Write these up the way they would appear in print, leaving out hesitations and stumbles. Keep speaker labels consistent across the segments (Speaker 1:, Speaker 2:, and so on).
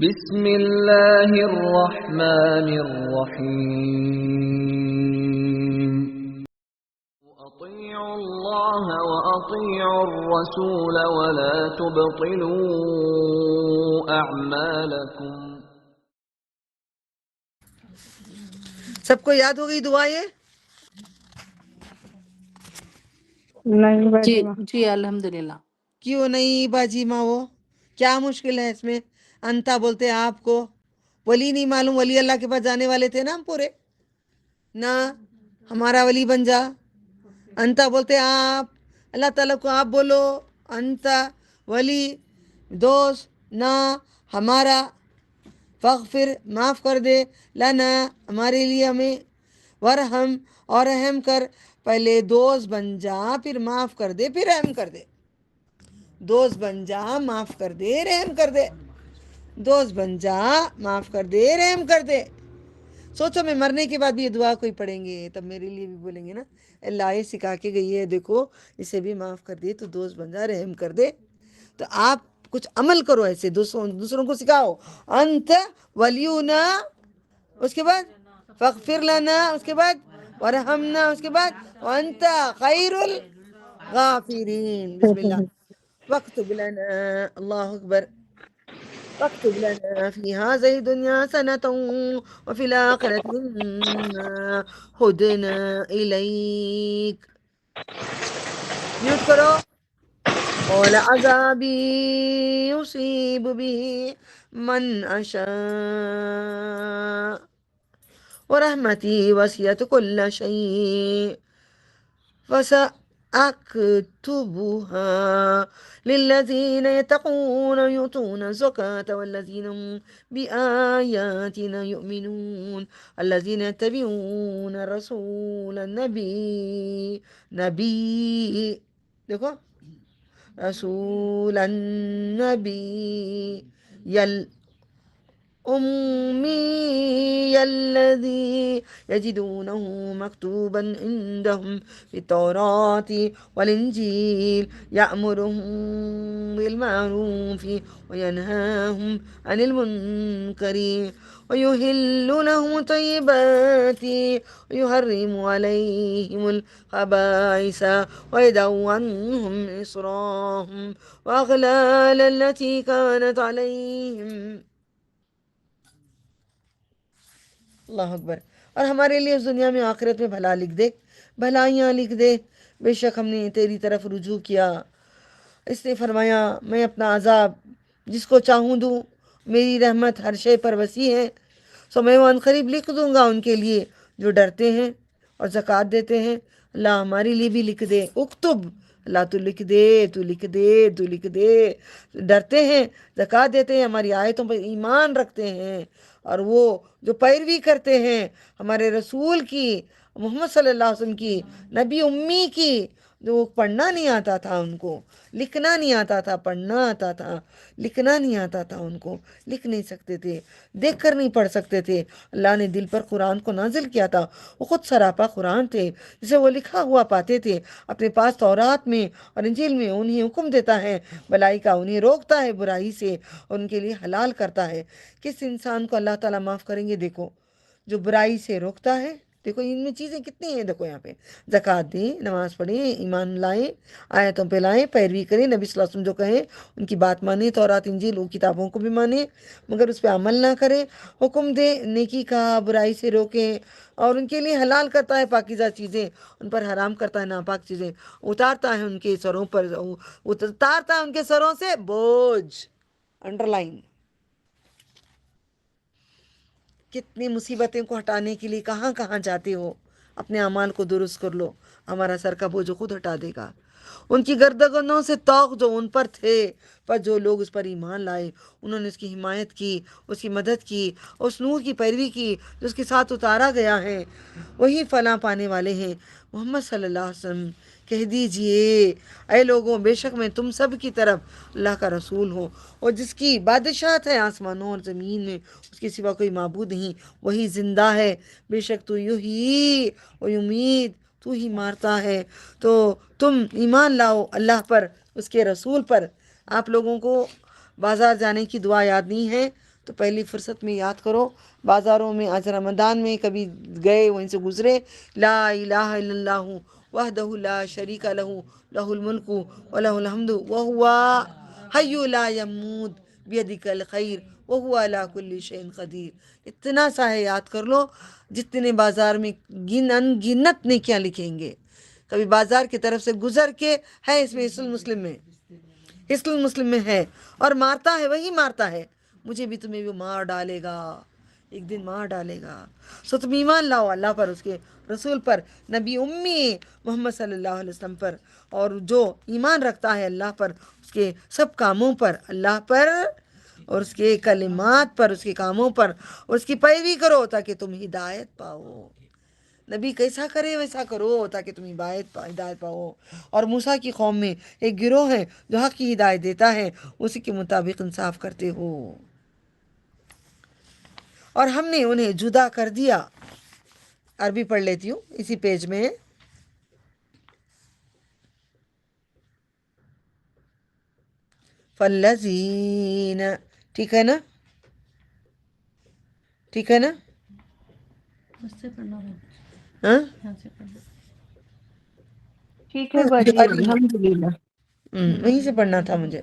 Speaker 1: بسم اللہ الرحمن الرحیم اطیعوا اللہ واطیعوا الرسول ولا تبطلوا اعمالکم۔
Speaker 2: سب کو یاد ہو گئی دعا یہ؟
Speaker 3: نہیں باجی ماں،
Speaker 4: جی الحمدللہ۔
Speaker 2: کیوں نہیں باجی ماں؟ وہ کیا مشکل ہے اس میں؟ انتا بولتے ہیں آپ کو ولی نہیں معلوم؟ ولی اللہ کے پاس جانے والے تھے نا ہم پورے نا، ہمارا ولی بن جا۔ انتا بولتے ہیں آپ، اللہ تعالیٰ کو آپ بولو انتا ولی دوست نا ہمارا، فغفر معاف کر دے، لنا ہمارے لیے، ہمیں، ورحم اور رحم کر۔ پہلے دوست بن جا، پھر معاف کر دے، پھر رحم کر دے۔ دوست بن جا، معاف کر دے، رحم کر دے۔ دوست بن جا، معاف کر دے، رحم کر دے۔ سوچو میں مرنے کے بعد بھی یہ دعا کوئی پڑھیں گے تب میرے لیے بھی بولیں گے نا، اللہ یہ سکھا کے گئی ہے، دیکھو اسے بھی معاف کر دے، تو دوست بن جا، رحم کر دے۔ تو آپ کچھ عمل کرو ایسے، دوسروں کو سکھاؤ۔ انت ولینا، اس کے بعد فغفر لنا، اس کے بعد ورحمنا، اس کے بعد وانت خیر الغافرین۔ بسم اللہ۔ واکتب لنا، اللہ اکبر، واکتب لنا فی هذه الدنیا حسنة وفی الآخرة منا ہدنا الیک۔ میوٹ کرو۔ قال عذابی یصیب به من اشاء ورحمتی وسعت كل شيء فسأكتبها للذين يتقون ويؤتون الزكاة والذين هم بآياتنا يؤمنون الذين يتبعون الرسول نبی دیکھو، رسول النبی الأمي الذي يجدونه مكتوبا عندهم في التوراة والإنجيل يأمرهم بالمعروف وينهاهم عن المنكر ويحل لهم الطيبات ويحرم عليهم الخبائث ويدع عنهم إصرارهم وأغلال التي كانت عليهم۔ اللہ اکبر۔ اور ہمارے لیے اس دنیا میں آخرت میں بھلا لکھ دے، بھلائیاں لکھ دے۔ بے شک ہم نے تیری طرف رجوع کیا۔ اس نے فرمایا میں اپنا عذاب جس کو چاہوں دوں، میری رحمت ہر شے پر وسیع ہے، سو میں وہ عنقریب لکھ دوں گا ان کے لیے جو ڈرتے ہیں اور زکوٰۃ دیتے ہیں۔ اللہ ہمارے لیے بھی لکھ دے، اکتب، اللہ تو لکھ دے، تو لکھ دے، تو لکھ دے۔ ڈرتے ہیں، زکوٰۃ دیتے ہیں، ہماری آیتوں پر ایمان رکھتے ہیں، اور وہ جو پیروی کرتے ہیں ہمارے رسول کی، محمد صلی اللہ علیہ وسلم کی، نبی امی کی، جو پڑھنا نہیں آتا تھا ان کو، لکھنا نہیں آتا تھا، پڑھنا آتا تھا، لکھنا نہیں آتا تھا ان کو، لکھ نہیں سکتے تھے، دیکھ کر نہیں پڑھ سکتے تھے۔ اللہ نے دل پر قرآن کو نازل کیا تھا، وہ خود سراپا قرآن تھے جسے وہ لکھا ہوا پاتے تھے اپنے پاس تورات میں اور انجیل میں۔ انہیں حکم دیتا ہے بلائی کا، انہیں روکتا ہے برائی سے، اور ان کے لیے حلال کرتا ہے۔ کس انسان کو اللہ تعالیٰ معاف کریں گے؟ دیکھو جو برائی سے روکتا ہے، دیکھو ان میں چیزیں کتنی ہیں، دیکھو یہاں پہ زکوٰۃ دیں، نماز پڑھیں، ایمان لائیں، آیتوں پہ لائیں، پیروی کریں، نبی صلی اللہ علیہ وسلم جو کہیں ان کی بات مانیں، تورات انجیل وہ کتابوں کو بھی مانیں مگر اس پہ عمل نہ کریں۔ حکم دیں نیکی کا، برائی سے روکیں، اور ان کے لیے حلال کرتا ہے پاکیزہ چیزیں، ان پر حرام کرتا ہے ناپاک چیزیں، اتارتا ہے ان کے سروں پر، اتارتا ہے ان کے سروں سے بوجھ۔ Under line. کتنی مصیبتیں کو ہٹانے کے لیے کہاں کہاں جاتے ہو، اپنے اعمال کو درست کر لو، ہمارا سر کا بوجھ خود ہٹا دے گا۔ ان کی گردنوں سے طوق جو ان پر تھے، پر جو لوگ اس پر ایمان لائے، انہوں نے اس کی حمایت کی، اس کی مدد کی، اس نور کی پیروی کی جو اس کے ساتھ اتارا گیا ہے، وہی فلاح پانے والے ہیں۔ محمد صلی اللہ علیہ وسلم کہہ دیجئے اے لوگوں، بے شک میں تم سب کی طرف اللہ کا رسول ہوں، اور جس کی بادشاہت ہے آسمانوں اور زمین میں، اس کے سوا کوئی معبود نہیں، وہی زندہ ہے، بے شک تو یحیی و یمیت، تو ہی مارتا ہے۔ تو تم ایمان لاؤ اللہ پر، اس کے رسول پر۔ آپ لوگوں کو بازار جانے کی دعا یاد نہیں ہے تو پہلی فرصت میں یاد کرو، بازاروں میں آج رمضان میں کبھی گئے وہیں سے گزرے، لا الہ الا اللہ وحدہ لا شریک لہ لہ الملک ولہ الحمد وہو حی لا یموت بیدک الخیر وہو علی کل شیء قدیر۔ اتنا سا ہے، یاد کر لو، جتنے بازار میں گنت نیکیاں لکھیں گے۔ کبھی بازار کی طرف سے گزر کے ہے، اس میں حصن المسلم میں، حصن المسلم میں ہے، اور مارتا ہے، وہی مارتا ہے، مجھے بھی تمہیں بھی مار ڈالے گا، ایک دن مار ڈالے گا۔ سو تم ایمان لاؤ اللہ پر، اس کے رسول پر، نبی امی محمد صلی اللہ علیہ وسلم پر، اور جو ایمان رکھتا ہے اللہ پر، اس کے سب کاموں پر، اللہ پر اور اس کے کلمات پر، اس کے کاموں پر، اور اس کی پیروی کرو تاکہ تم ہدایت پاؤ۔ نبی کیسا کرے ویسا کرو تاکہ تم ہدایت پاؤ۔ اور موسیٰ کی قوم میں ایک گروہ ہے جو حق کی ہدایت دیتا ہے، اسی کے مطابق انصاف کرتے ہو۔ اور ہم نے انہیں جدا کر دیا، عربی پڑھ لیتی ہوں، اسی پیج میں ہے۔ فالذین، ٹھیک ہے نا، ٹھیک ہے نا، ہاں
Speaker 3: ٹھیک ہے باجی، الحمدللہ۔
Speaker 2: وہیں سے پڑھنا تھا مجھے۔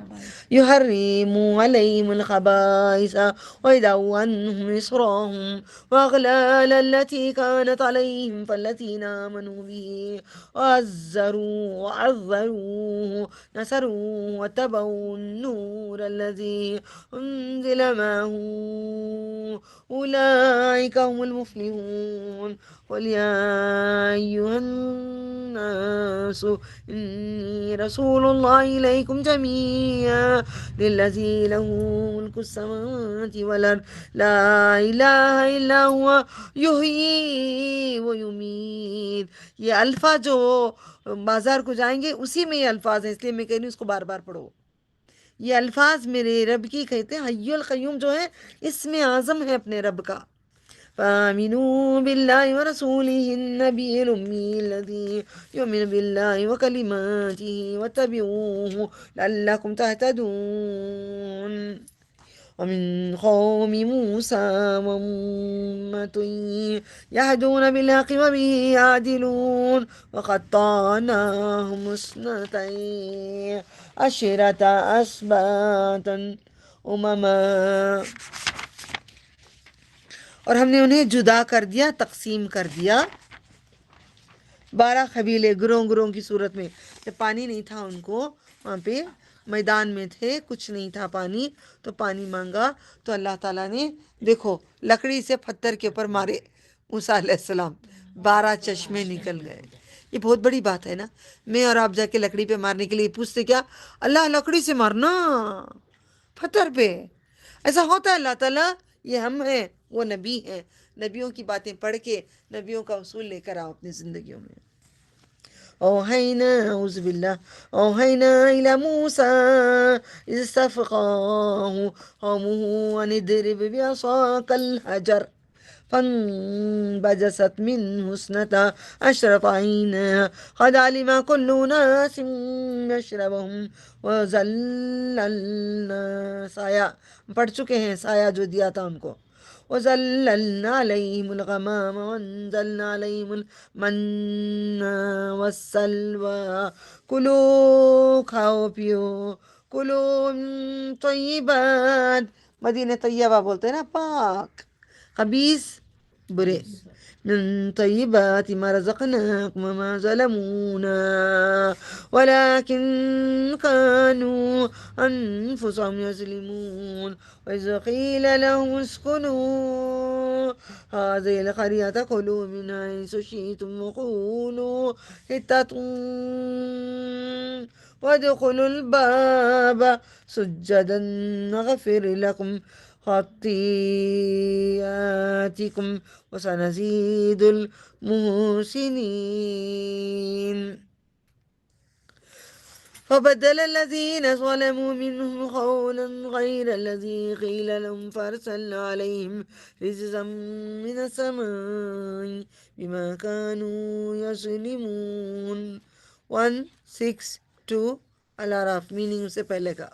Speaker 2: یحرم علیہم الخبائث ویدعو عنہم اسرهم واغلال التي كانت عليهم فالذين آمنوا به وعذروه نصروه واتبعوا النور الذي أنزل معه أولئك هم المفلحون۔ قل يا أيها الناس إني رسول الله إليكم جميعا للذي له ملك السماوات والأرض لا إله إلا هو يحيي ويميت۔ یہ الفاظ جو بازار کو جائیں گے اسی میں یہ الفاظ ہیں، اس لیے میں کہہ رہی ہوں اس کو بار بار پڑھو۔ یہ الفاظ میرے رب کی کہتے ہیں، حی القیوم جو ہے اس میں اعظم ہے اپنے رب کا۔ فآمنوا بالله ورسوله النبي الأمي الذي يؤمن بالله وكلماته واتبعوه لعلكم تهتدون۔ ومن قوم موسى وأمة يهدون بالحق وبه يعدلون وقطعناهم اثنتي عشرة أسباطا أمما۔ اور ہم نے انہیں جدا کر دیا، تقسیم کر دیا، 12 قبیلے، گروہ کی صورت میں۔ جب پانی نہیں تھا ان کو، وہاں پہ میدان میں تھے، کچھ نہیں تھا پانی، تو پانی مانگا تو اللہ تعالیٰ نے دیکھو لکڑی سے پتھر کے اوپر مارے موسیٰ علیہ السلام، 12 چشمے نکل گئے۔ یہ بہت بڑی بات ہے نا۔ میں اور آپ جا کے لکڑی پہ مارنے کے لیے پوچھتے کیا، اللہ لکڑی سے مارنا، پتھر پہ، ایسا ہوتا ہے؟ اللہ تعالیٰ، یہ ہم ہیں، وہ نبی ہیں، نبیوں کی باتیں پڑھ کے نبیوں کا اصول لے کر آؤ اپنی زندگیوں میں۔ اوحینا، اعوذ باللہ، اوحینا الی موسیٰ اذ استسقاہ قومہ ان اضرب بعصاک الحجر فانبجست منه اثنتا عشرة عینا قد علم كل أناس مشربهم وظللنا سایہ، پڑھ چکے ہیں سایہ جو دیا تھا ان کو، وَظَلَّلْنَا عَلَيْهِمُ الْغَمَامَ وَأَنزَلْنَا عَلَيْهِمُ الْمَنَّ وَالسَّلْوَىٰ۔ کلو، کھاؤ پیو، کلو من طیبات، مدینہ طیبہ بولتے ہیں نا، پاک، خبیث برے، من طیبات ما رزقناکم وما ظلمونا ولكن كانوا أنفسهم يظلمون۔ وإذ قيل لهم اسكنوا هذه القرية كلوا من حيث شئتم وقولوا حطة وادخلوا الباب سجدا نغفر لكم خطيئاتكم وسنزيد المحسنين۔ فبدل الذين ظلموا منهم قولا غير الذي قيل لهم فأرسلنا عليهم رجزا من السماء بما كانوا يظلمون۔ 162 الاعراف، میننگ سے پہلے کا۔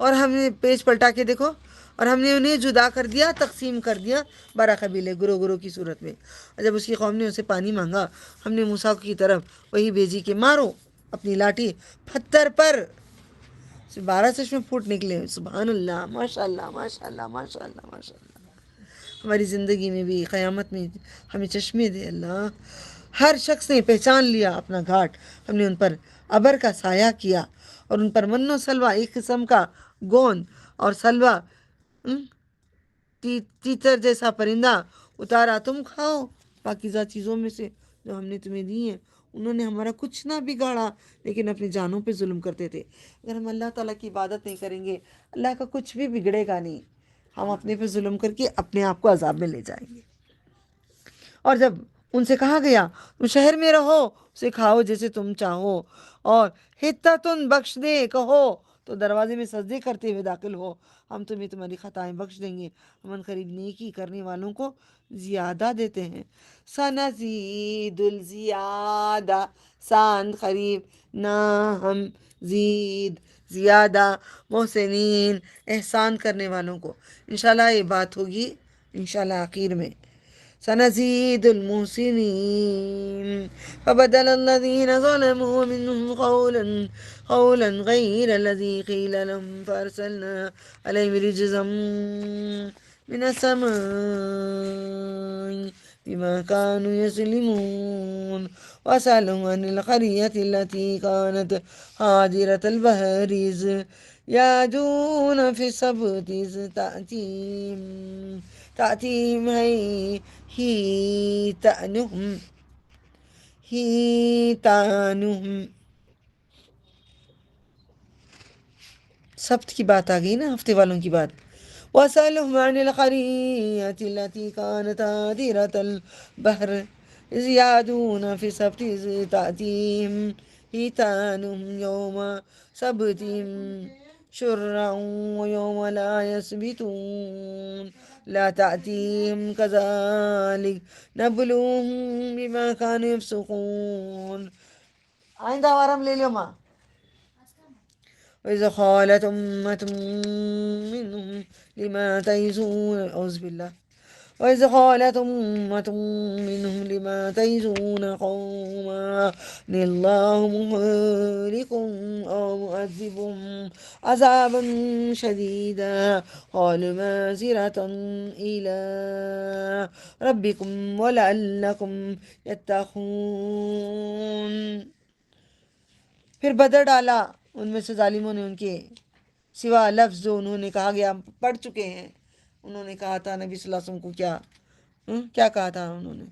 Speaker 2: اور ہم نے پیج پلٹا کے دیکھو، اور ہم نے انہیں جدا کر دیا، تقسیم کر دیا 12 قبیلے گروہ کی صورت میں۔ اور جب اس کی قوم نے اسے پانی مانگا، ہم نے موسیٰ کی طرف وہی بھیجی کہ مارو اپنی لاٹھی پتھر پر، 12 چشمے پھوٹ نکلے۔ سبحان اللہ، ماشاء اللہ، ماشاء اللہ، ماشاء اللہ، ماشاء اللہ۔ ہماری زندگی میں بھی، قیامت میں ہمیں چشمے دے اللہ۔ ہر شخص نے پہچان لیا اپنا گھاٹ، ہم نے ان پر ابر کا سایہ کیا، اور ان پر من و سلوہ، ایک قسم کا گوند اور سلوہ، تیتر جیسا پرندہ اتارا، تم کھاؤ پاکیزہ چیزوں میں سے جو ہم نے تمہیں دی ہیں۔ انہوں نے ہمارا کچھ نہ بگاڑا، لیکن اپنی جانوں پہ ظلم کرتے تھے۔ اگر ہم اللہ تعالیٰ کی عبادت نہیں کریں گے، اللہ کا کچھ بھی بگڑے گا نہیں، ہم اپنے پہ ظلم کر کے اپنے آپ کو عذاب میں لے جائیں گے۔ اور جب ان سے کہا گیا تم شہر میں رہو، اسے کھاؤ جیسے تم چاہو، اور حتتن بخش دے کہو تو دروازے میں سجدے کرتے ہوئے داخل ہو، ہم تمہیں تمہاری خطائیں بخش دیں گے، ہم ان قریب نیکی کرنے والوں کو زیادہ دیتے ہیں۔ سنزید الزیادہ، سان قریب، نہ ہم زید زیادہ، محسنین احسان کرنے والوں کو۔ انشاءاللہ یہ بات ہوگی انشاءاللہ آخر میں۔ سنزید المحسنین فبدل الذین ظلموا منهم قولا غیر الذی قیل لهم فارسلنا علیہم رجزا من السماء بما كانوا يظلمون واسألهم عن القرية التي كانت حاضرة البحر إذ يعدون في السبت إذ تأتيهم حيتانهم سبت کی بات آ گئی نا، ہفتے والوں کی بات۔ وَاسْأَلْهُمْ عَنِ الْقَرِيَّةِ الَّتِي كَانَتْ حَاضِرَةَ الْبَحْرِ إِذْ يَعْدُونَ فِي السَّبْتِ إِذْ تَأْتِيهِمْ حِيتَانُهُمْ يَوْمَ سَبْتِهِمْ شُرًّا وَيَوْمَ لَا يَسْبِتُونَ لَا تَأْتِيهِمْ كَذَلِكَ نَبْلُوهُمْ بِمَا كَانُوا يَفْسُقُونَ۔ آئندہ وار ہم لے لو ماں۔ وَإِذْ قَالَتْ أُمَّةٌ مِّنْهُمْ لِمَ تَعِظُونَ أعوذ باللہ وَإِذْ قَالَتْ أُمَّةٌ مِّنْهُمْ لِمَ تَعِظُونَ قَوْمًا اللَّهُ مُهْلِكُهُمْ أَوْ مُعَذِّبُهُمْ عَذَابًا شَدِيدًا قَالُوا مَعْذِرَةً إِلَىٰ رَبِّكُمْ وَلَعَلَّكُمْ يَتَّقُونَ۔ پھر بدر ڈالا ان میں سے ظالموں نے ان کے سوا لفظ جو انہوں نے کہا گیا پڑھ چکے ہیں۔ انہوں نے کہا تھا نبی صلی اللہ علیہ وسلم کو کیا کہا تھا انہوں نے؟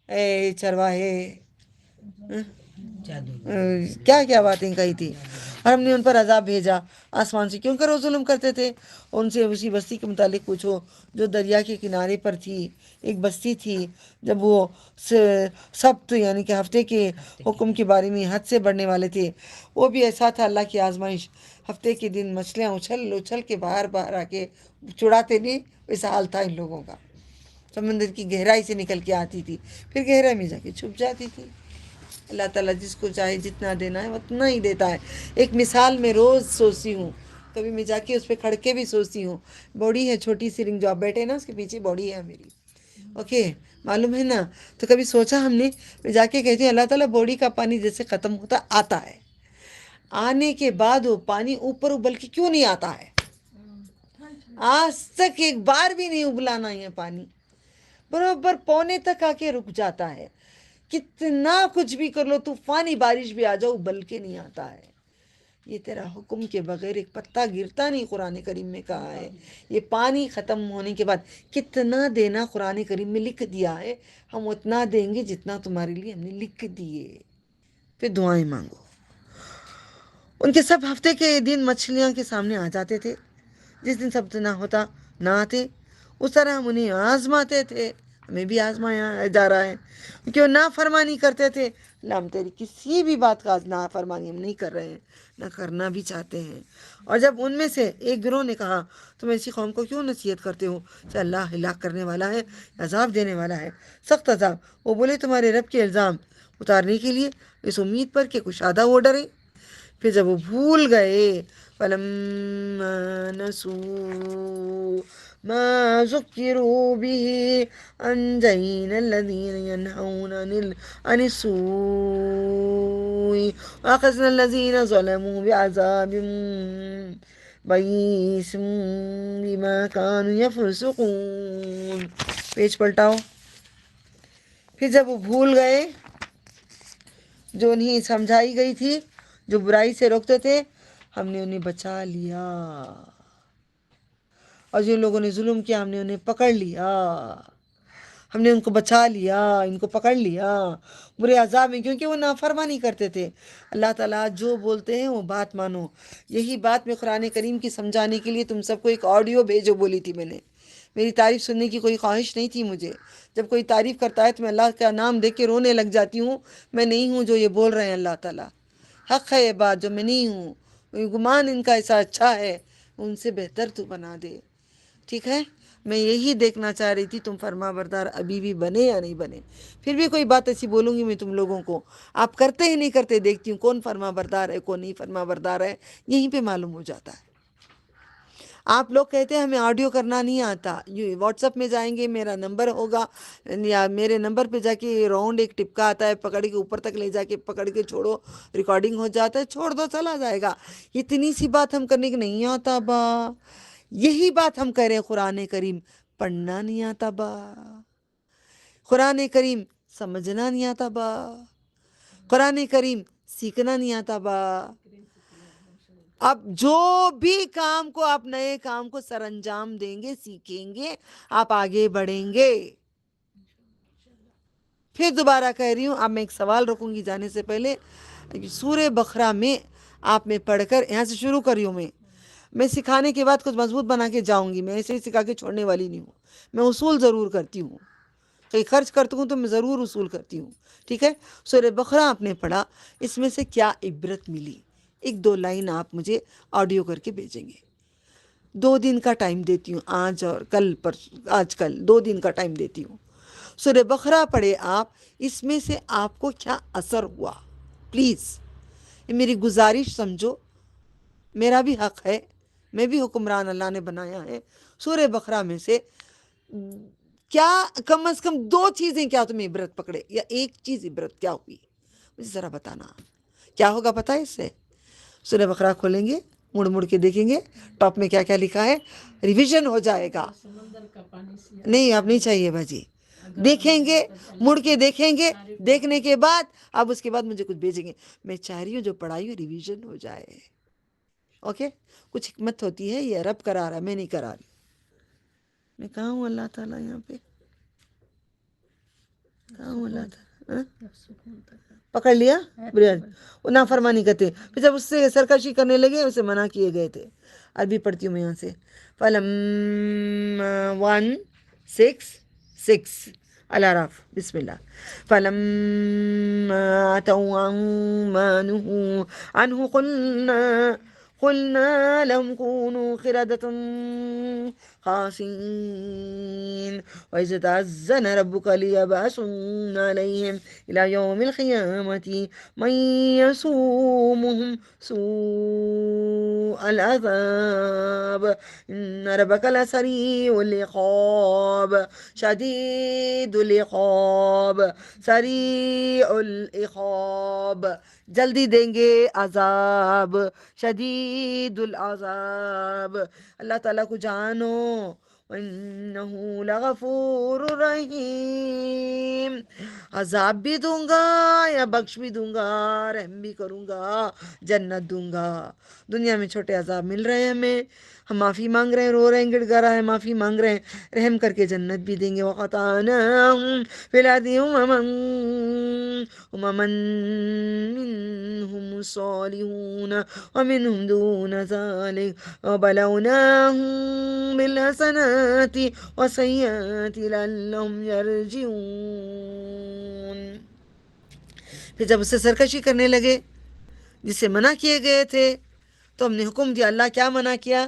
Speaker 2: اے چرواہے، کیا باتیں کہی تھی۔ اور ہم نے ان پر عذاب بھیجا آسمان سے، کیونکہ وہ ظلم کرتے تھے۔ ان سے اسی بستی کے متعلق پوچھو جو دریا کے کنارے پر تھی۔ ایک بستی تھی، جب وہ سبت یعنی کہ ہفتے کے حکم کے بارے میں حد سے بڑھنے والے تھے، وہ بھی ایسا تھا اللہ کی آزمائش۔ ہفتے کے دن مچھلیاں اچھل کے باہر آ کے چڑاتے نہیں، ویسا حال تھا ان لوگوں کا۔ سمندر کی گہرائی سے نکل کے آتی تھی، پھر گہرائی میں جا کے چھپ جاتی تھی۔ اللہ تعالیٰ جس کو چاہے جتنا دینا ہے اتنا ہی دیتا ہے۔ ایک مثال میں روز سوچتی ہوں، کبھی میں جا کے اس پہ کھڑ کے بھی سوچتی ہوں۔ باڈی ہے چھوٹی سی رنگ جو آپ بیٹھے نا، اس کے پیچھے باڈی ہے میری، اوکے، معلوم ہے نا؟ تو کبھی سوچا ہم نے، میں جا کے کہتی ہوں اللہ تعالیٰ باڈی کا پانی جیسے ختم ہوتا آتا ہے، آنے کے بعد وہ پانی اوپر ابل کے کیوں نہیں آتا ہے؟ آج تک ایک بار بھی نہیں ابلانا یہ پانی، برابر پونے تک آ کے رک جاتا ہے۔ کتنا کچھ بھی کر لو، طوفانی بارش بھی آ جاؤ، ابل کے نہیں آتا ہے۔ یہ تیرا حکم کے بغیر ایک پتا گرتا نہیں، قرآن کریم میں کہا ہے۔ یہ پانی ختم ہونے کے بعد کتنا دینا قرآن کریم میں لکھ دیا ہے، ہم اتنا دیں گے جتنا تمہارے لیے ہم نے لکھ دیے۔ پھر دعائیں مانگو۔ ان کے سب ہفتے کے دن مچھلیاں کے سامنے آ جاتے تھے، جس دن سبت نہ ہوتا نہ آتے۔ اس طرح ہم انہیں آزماتے تھے، ہمیں بھی آزمایا جا رہا ہے کیونکہ وہ نافرمانی کرتے تھے۔ اللہ ہم تیری کسی بھی بات کا نافرمانی ہم نہیں کر رہے ہیں، نہ کرنا بھی چاہتے ہیں۔ اور جب ان میں سے ایک گروہ نے کہا تم ایسی قوم کو کیوں نصیحت کرتے ہو کہ اللہ ہلاک کرنے والا ہے، عذاب دینے والا ہے، سخت عذاب، وہ بولے تمہارے رب کے الزام اتارنے کے لیے اس امید پر کہ کشادہ وہ ڈرے۔ پھر جب وہ بھول گئے فلما نسوا ما ذكروا به أنجينا الذين ينهون عن السوء وأخذنا الذين ظلموا بعذاب بئیس بما كانوا يفسقون. پیج پلٹاؤ. پھر جب وہ بھول گئے جو انہیں سمجھائی گئی تھی، جو برائی سے روکتے تھے، ہم نے انہیں بچا لیا، اور جن لوگوں نے ظلم کیا ہم نے انہیں پکڑ لیا، ہم نے ان کو بچا لیا، ان کو پکڑ لیا برے عذاب میں، کیونکہ وہ نافرمانی کرتے تھے. اللہ تعالیٰ جو بولتے ہیں وہ بات مانو. یہی بات میں قرآن کریم کی سمجھانے کے لیے تم سب کو ایک آڈیو بھیجو بولی تھی میں نے. میری تعریف سننے کی کوئی خواہش نہیں تھی مجھے. جب کوئی تعریف کرتا ہے تو میں اللہ کا نام دیکھ کے رونے لگ جاتی ہوں. میں نہیں ہوں جو یہ بول رہے ہیں اللہ تعالیٰ. حق ہے یہ بات جو میں نہیں ہوں. گمان ان کا ایسا اچھا ہے، ان سے بہتر تو بنا دے. ٹھیک ہے، میں یہی دیکھنا چاہ رہی تھی تم فرما بردار ابھی بھی بنے یا نہیں بنے. پھر بھی کوئی بات ایسی بولوں گی میں تم لوگوں کو، آپ کرتے ہی نہیں کرتے، دیکھتی ہوں کون فرما بردار ہے کون نہیں فرما بردار ہے، یہیں پہ معلوم ہو جاتا ہے. آپ لوگ کہتے ہیں ہمیں آڈیو کرنا نہیں آتا. واٹس ایپ میں جائیں گے، میرا نمبر ہوگا، یا میرے نمبر پہ جا کے راؤنڈ ایک ٹپکا آتا ہے، پکڑ کے اوپر تک لے جا کے پکڑ کے چھوڑو، ریکارڈنگ ہو جاتا ہے، چھوڑ دو چلا جائے گا. اتنی سی بات ہم کرنے کی نہیں آتا با. یہی بات ہم کہہ رہے ہیں، قرآن کریم پڑھنا نہیں آتا با، قرآن کریم سمجھنا نہیں آتا با، قرآن کریم سیکھنا نہیں آتا با. اب جو بھی کام کو آپ نئے کام کو سر انجام دیں گے، سیکھیں گے، آپ آگے بڑھیں گے. پھر دوبارہ کہہ رہی ہوں، اب میں ایک سوال رکھوں گی جانے سے پہلے. سورہ بقرہ میں آپ میں پڑھ کر یہاں سے شروع کر رہی ہوں. میں سکھانے کے بعد کچھ مضبوط بنا کے جاؤں گی. میں ایسے ہی سکھا کے چھوڑنے والی نہیں ہوں. میں اصول ضرور کرتی ہوں، کہیں خرچ کرتی ہوں تو میں ضرور اصول کرتی ہوں. ٹھیک ہے، سورہ بقرہ آپ نے پڑھا، اس میں سے کیا عبرت ملی؟ ایک دو لائن آپ مجھے آڈیو کر کے بھیجیں گے. 2 دن کا ٹائم دیتی ہوں، آج اور کل، آج کل 2 دن کا ٹائم دیتی ہوں. سورہ بقرہ پڑھے آپ، اس میں سے آپ کو کیا اثر ہوا؟ پلیز یہ میری گزارش سمجھو، میرا بھی حق ہے، میں بھی حکمران اللہ نے بنایا ہے. سورہ بقرہ میں سے کیا کم از کم 2 چیزیں کیا تمہیں عبرت پکڑے، یا ایک چیز عبرت کیا ہوئی؟ مجھے ذرا بتانا کیا ہوگا. پتہ ہے اس سے سورہ بقرہ کھولیں گے، مڑ مڑ کے دیکھیں گے ٹاپ میں کیا کیا لکھا ہے، ریویژن ہو جائے گا. نہیں اب نہیں چاہیے باجی، دیکھیں گے، مڑ کے دیکھیں گے، دیکھنے کے بعد اب اس کے بعد مجھے کچھ بھیجیں گے. میں چاہ رہی ہوں جو پڑھائی ہو ریویژن ہو جائے. اوکے، کچھ حکمت ہوتی ہے، یہ رب کرا رہا، میں نہیں کرا رہی. میں کہاں ہوں اللہ تعالیٰ؟ یہاں پہ کہاں ہوں اللہ تعالیٰ؟ پکڑ لیا. وہ نافرمانی کرتے، پھر جب اس سے سرکشی کرنے لگے اسے منع کیے گئے تھے. عربی پڑھتی ہوں میں یہاں سے. فَلَمَّا 1:6 الاعراف، بسم اللہ. فَلَمَّا أَتَوْا عَمَّا نُهُوا عَنْهُ قُلْنَا لَهُمْ كُونُوا قِرَدَةً خَاسِئِينَ وَإِذْ تَأَذَّنَ رَبُّكَ لِيَبْعَثَنَّ عَلَيْهِمْ إِلَى يَوْمِ الْقِيَامَةِ مَن يَسُومُهُمْ سُوءَ الْعَذَابِ إِنَّ رَبَّكَ لَسَرِيعُ الْعِقَابِ شَدِيدُ الْعِقَابِ سَرِيعُ الْعِقَابِ. جلدی دیں گے عذاب، شدید العذاب. اللہ تعالیٰ کو جانو، وَإِنَّهُ لَغَفُورٌ رَحِيمٌ. عذاب بھی دوں گا یا بخش بھی دوں گا، رحم بھی کروں گا، جنت دوں گا. دنیا میں چھوٹے عذاب مل رہے ہیں ہمیں، ہم معافی مانگ رہے ہیں، رو رہے ہیں، گڑ گا رہا ہے، معافی مانگ رہے ہیں، رحم کر کے جنت بھی دیں گے. وَقَطَعْنَاهُمْ فِي الْأَرْضِ أُمَمًا مِّنْهُمُ الصَّالِحُونَ وَمِنْهُمْ دُونَ ذَلِكَ وَبَلَوْنَاهُمْ بِالْحَسَنَاتِ وَالسَّيِّئَاتِ لَعَلَّهُمْ يَرْجِعُونَ. پھر جب اس سے سرکشی کرنے لگے جس سے منع کیے گئے تھے تو ہم نے حکم دیا. اللہ کیا منع کیا؟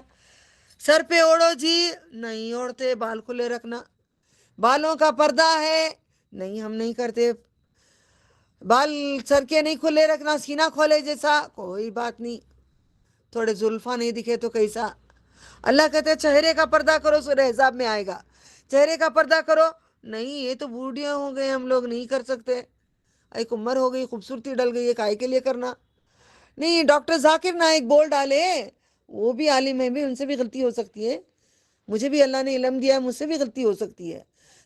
Speaker 2: سر پہ اوڑھو جی، نہیں اوڑھتے. بال کھلے رکھنا، بالوں کا پردہ ہے، نہیں ہم نہیں کرتے. بال سر کے نہیں کھلے رکھنا، سینہ کھولے جیسا، کوئی بات نہیں. تھوڑے زلفاں نہیں دکھے تو کیسا. اللہ کہتے ہیں چہرے کا پردہ کرو، سورہ احزاب میں آئے گا. چہرے کا پردہ کرو. نہیں یہ تو بوڑھیاں ہو گئے، ہم لوگ نہیں کر سکتے. ایک عمر ہو گئی، خوبصورتی ڈل گئی ہے، کائے کے لیے کرنا. نہیں، ڈاکٹر ذاکر نائک بول ڈالے، وہ بھی عالم ہے، بھی ان سے بھی غلطی ہو سکتی ہے. مجھے بھی اللہ نے علم دیا ہے، مجھ سے بھی غلطی ہو سکتی ہے،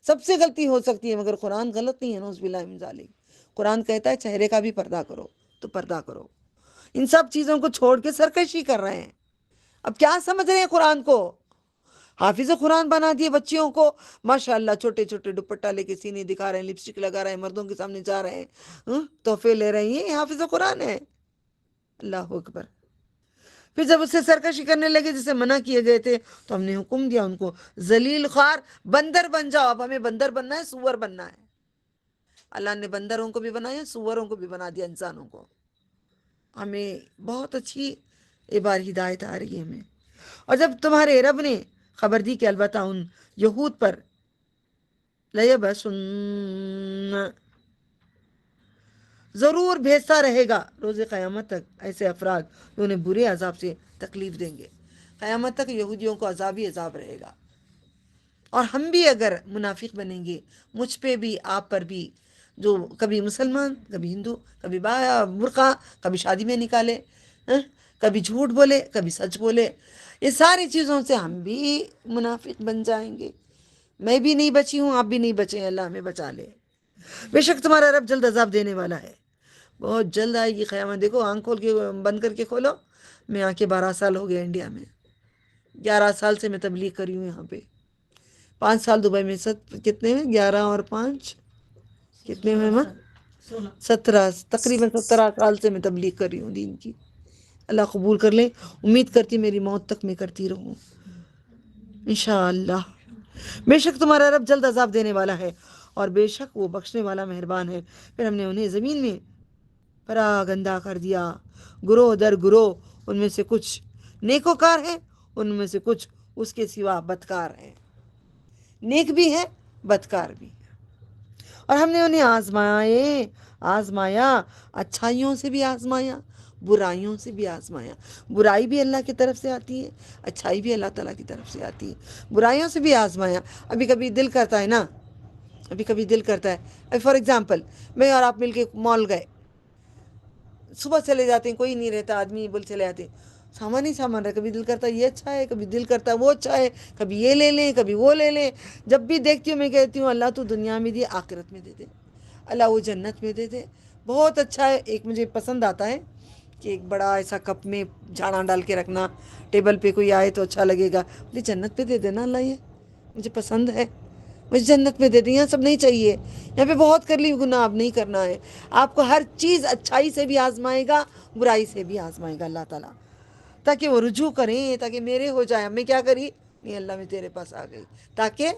Speaker 2: سب سے غلطی ہو سکتی ہے، مگر قرآن غلط نہیں ہے. نعوذ باللہ من ذالک. قرآن کہتا ہے چہرے کا بھی پردہ کرو، تو پردہ کرو. ان سب چیزوں کو چھوڑ کے سرکشی کر رہے ہیں. اب کیا سمجھ رہے ہیں قرآن کو؟ حافظ قرآن بنا دیے بچیوں کو. ماشاءاللہ چھوٹے چھوٹے دوپٹہ لے کے سینے دکھا رہے ہیں، لپسٹک لگا رہے ہیں، مردوں کے سامنے جا رہے ہیں، تحفے لے رہے ہیں. یہ حافظ قرآن ہے. اللہ اکبر. پھر جب اس سے سرکشی کرنے لگے جسے منع کیے گئے تھے، تو ہم نے حکم دیا ان کو ذلیل خوار، بندر بن جاؤ. اب ہمیں بندر بننا ہے، سور بننا ہے. اللہ نے بندروں کو بھی بنایا، سوروں کو بھی بنا دیا، انسانوں کو. ہمیں بہت اچھی یہ بار ہدایت آ رہی ہے ہمیں. اور جب تمہارے رب نے خبر دی کہ البتہ ان یہود پر لیبسن، ضرور بھیجتا رہے گا روز قیامت تک ایسے افراد جو انہیں برے عذاب سے تکلیف دیں گے. قیامت تک یہودیوں کو عذاب ہی عذاب رہے گا. اور ہم بھی اگر منافق بنیں گے، مجھ پہ بھی آپ پر بھی، جو کبھی مسلمان، کبھی ہندو، کبھی برقع، کبھی شادی میں نکالے، کبھی جھوٹ بولے، کبھی سچ بولے، یہ ساری چیزوں سے ہم بھی منافق بن جائیں گے. میں بھی نہیں بچی ہوں، آپ بھی نہیں بچے، اللہ ہمیں بچا لے. بے شک تمہارا رب جلد عذاب دینے والا ہے، بہت جلد آئے گی قیامت. دیکھو آنکھ کھول کے بند کر کے کھولو. میں آ کے 12 سال ہو گئے انڈیا میں، 11 سال سے میں تبلیغ کری ہوں یہاں پہ، 5 سال دبئی میں. کتنے میں 11 اور 5 کتنے میں 17، تقریباً 17 سال سے میں تبلیغ کر رہی ہوں دین کی. اللہ قبول کر لے. امید کرتی میری موت تک میں کرتی رہوں انشاءاللہ. بے شک تمہارا رب جلد عذاب دینے والا ہے، اور بے شک وہ بخشنے والا مہربان ہے. پھر ہم نے انہیں زمین میں پراگندہ کر دیا، گروہ در گروہ. ان میں سے کچھ نیکوکار ہیں، ان میں سے کچھ اس کے سوا بدکار ہیں. نیک بھی ہے، بدکار بھی. اور ہم نے انہیں آزمایا، اچھائیوں سے بھی آزمایا، برائیوں سے بھی آزمایا. برائی بھی اللہ کی طرف سے آتی ہے، اچھائی بھی اللہ تعالیٰ کی طرف سے آتی ہے. برائیوں سے بھی آزمایا. ابھی کبھی دل کرتا ہے نا، ابھی کبھی دل کرتا ہے. فار ایگزامپل میں اور آپ مل کے مال گئے، صبح چلے جاتے ہیں، کوئی نہیں رہتا، آدمی بول چلے جاتے ہیں، سامان ہی سامان رہا. کبھی دل کرتا ہے یہ اچھا ہے، کبھی دل کرتا ہے وہ اچھا ہے، کبھی یہ لے لیں، کبھی وہ لے لیں. جب بھی دیکھتی ہوں میں کہتی ہوں اللہ تو دنیا میں دے، آخرت میں دے دے، اللہ وہ جنت میں دے دے. بہت اچھا ہے. ایک مجھے پسند آتا ہے کہ ایک بڑا ایسا کپ میں جھاڑا ڈال کے رکھنا، ٹیبل پہ کوئی آئے تو اچھا لگے گا. مجھے جنت پہ دے دینا اللہ، یہ مجھے پسند ہے، مجھے جنت میں دے دیں. یہاں سب نہیں چاہیے، یہاں پہ بہت کر لی گناہ، اب نہیں کرنا ہے. آپ کو ہر چیز اچھائی سے بھی آزمائے گا، برائی سے بھی آزمائے گا اللہ تعالیٰ، تاکہ وہ رجوع کریں، تاکہ میرے ہو جائے. میں کیا کری؟ نہیں اللہ میں تیرے پاس آ گئی، تاکہ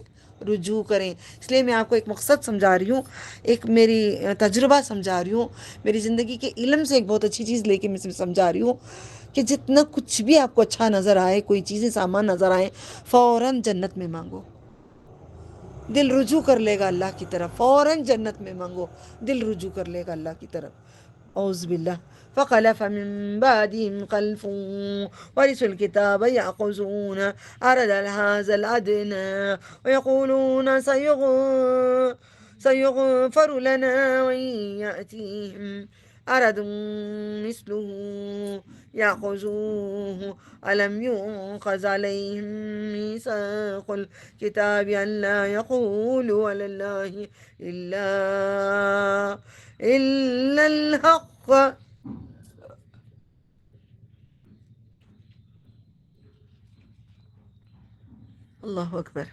Speaker 2: رجوع کریں. اس لیے میں آپ کو ایک مقصد سمجھا رہی ہوں، ایک میری تجربہ سمجھا رہی ہوں، میری زندگی کے علم سے ایک بہت اچھی چیز لے کے میں سمجھا رہی ہوں کہ جتنا کچھ بھی آپ کو اچھا نظر آئے، کوئی چیزیں سامان نظر آئیں، فوراً جنت میں مانگو. دل رجوع کر لے گا اللہ کی طرف. فوراً جنت میں مانگو، دل رجوع کر لے گا اللہ کی طرف. اعوذ باللہ. فخلف من بعدهم خلف ورثوا الكتاب يأخذون عرض هذا الأدنى ويقولون سيغفر لنا وإن يأتيهم عرض مثله يأخذوه. ألم يؤخذ عليهم ميثاق الكتاب أن لا يقولوا على الله إلا الحق. اللہ اکبر.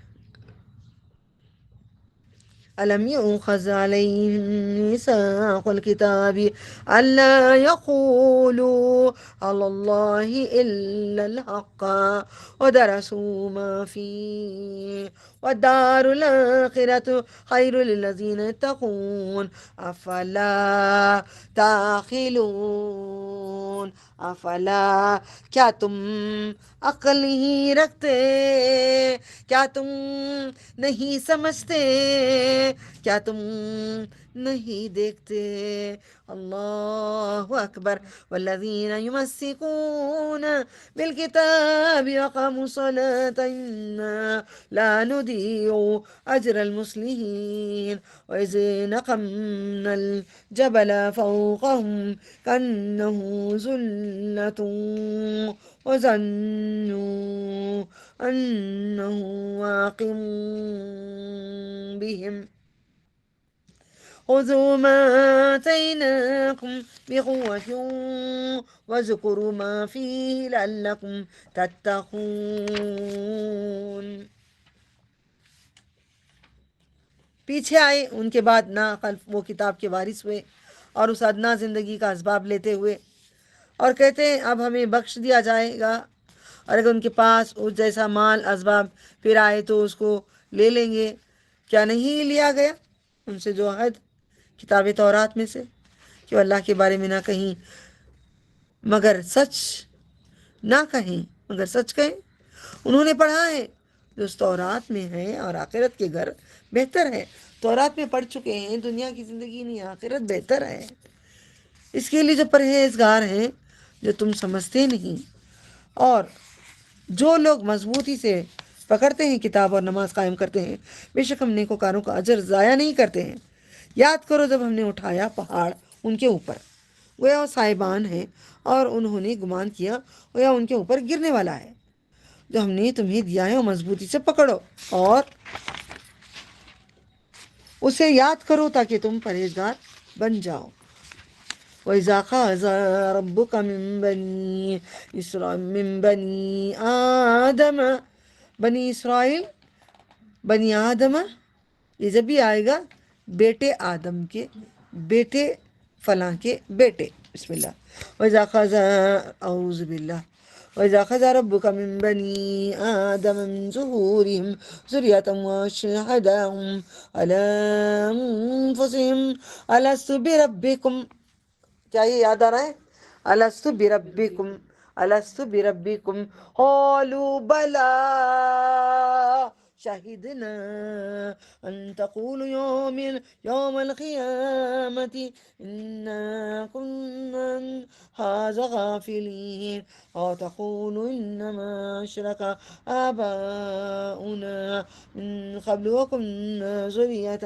Speaker 2: ألم يؤخذ عليهم ميثاق الكتاب ألا يقولوا على الله إلا الحق ودرسوا ما فيه والدار الآخرة خير للذين يتقون أفلا تعقلون. افلا، کیا تم عقل ہی رکھتے؟ کیا تم نہیں سمجھتے؟ کیا تم نہیں دیکھتے؟ اللہ اکبر. والذین یمسکون آمنوا بالكتاب وأقاموا الصلاة إنا لا نضيع أجر المصلحين وإذ نقمنا الجبل فوقهم كأنه ظلة وظنوا أنه واقع بهم خذوا ما آتيناكم بقوة واذكروا ما فيه لعلكم تتقون. پیچھے آئے ان کے بعد نا عقل وہ کتاب کے وارث ہوئے اور اس ادنا زندگی کا اسباب لیتے ہوئے اور کہتے ہیں اب ہمیں بخش دیا جائے گا، اور اگر ان کے پاس اس جیسا مال اسباب پھر آئے تو اس کو لے لیں گے. کیا نہیں لیا گیا ان سے جو عہد کتاب تورات میں سے کہ وہ اللہ کے بارے میں نہ کہیں مگر سچ، نہ کہیں مگر سچ کہیں. انہوں نے پڑھا ہے جو اس تورات میں ہے اور آخرت کے گھر بہتر ہے. تورات میں پڑھ چکے ہیں دنیا کی زندگی نہیں، آخرت بہتر ہے. اس کے لیے جو پرہیزگار ہیں جو تم سمجھتے نہیں، اور جو لوگ مضبوطی سے پکڑتے ہیں کتاب اور نماز قائم کرتے ہیں، بے شک ہم نیکوکاروں کا اجر ضائع نہیں کرتے ہیں. یاد کرو جب ہم نے اٹھایا پہاڑ ان کے اوپر، گویا وہ صاحبان ہیں اور انہوں نے گمان کیا گویا ان کے اوپر گرنے والا ہے. جو ہم نے تمہیں دیا ہے وہ مضبوطی سے پکڑو اور اسے یاد کرو تاکہ تم پرہیزگار بن جاؤ. وَإِذَا أَخَذَ رَبُّكَ مِن بَنِي آدَمَ، بنی اسرائیل، بنی آدم، یہ جب بھی آئے گا بیٹے آدم کے، بیٹے فلاں کے بیٹے. بسم اللہ. وَإِذَا أَخَذَ أعوذ باللہ وَإِذَا أَخَذَ رَبُّكَ مِن بَنِي آدَمَ مِن ظُهُورِهِمْ ذُرِّيَّتَهُمْ وَأَشْهَدَهُمْ عَلَىٰ أَنفُسِهِمْ أَلَسْتُ بِرَبِّكُمْ. کیا یہ یاد آ رہا ہے؟ أَلَسْتُ بِرَبِّكُمْ أَلَسْتُ بِرَبِّكُمْ قَالُوا بَلَىٰ شَهِدْنَا أَن تَقُولُوا يَوْمَ الْقِيَامَةِ إِنَّا كُنَّا عَنْ هَٰذَا غَافِلِينَ أَوْ تَقُولُوا إِنَّمَا أَشْرَكَ آبَاؤُنَا مِن قَبْلُ وَكُنَّا ذُرِّيَّةً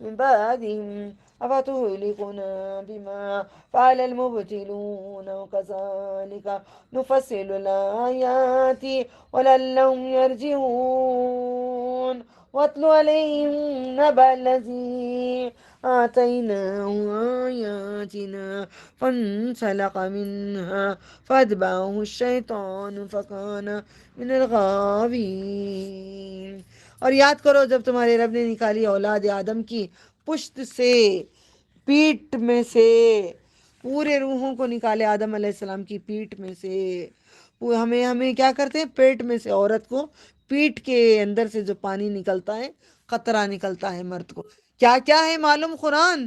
Speaker 2: مِّن بَعْدِهِمْ أَفَتُهْلِكُنَا بِمَا فَعَلَ الْمُبْطِلُونَ وَكَذَٰلِكَ نُفَصِّلُ الْآيَاتِ وَلَعَلَّهُمْ يَرْجِعُونَ. وَاتْلُ عَلَيْهِمْ نَبَأَ الَّذِي آتَيْنَاهُ آيَاتِنَا فَانسَلَخَ مِنْهَا فَأَتْبَعَهُ الشَّيْطَانُ فَكَانَ مِنَ الْغَاوِينَ. اور یاد کرو جب تمہارے رب نے نکالی اولاد آدم کی پشت سے، پیٹ میں سے، پورے روحوں کو نکالے آدم علیہ السلام کی پیٹ میں سے. وہ ہمیں کیا کرتے ہیں؟ پیٹ میں سے عورت کو، پیٹ کے اندر سے جو پانی نکلتا ہے، قطرہ نکلتا ہے مرد کو. کیا کیا ہے معلوم قرآن.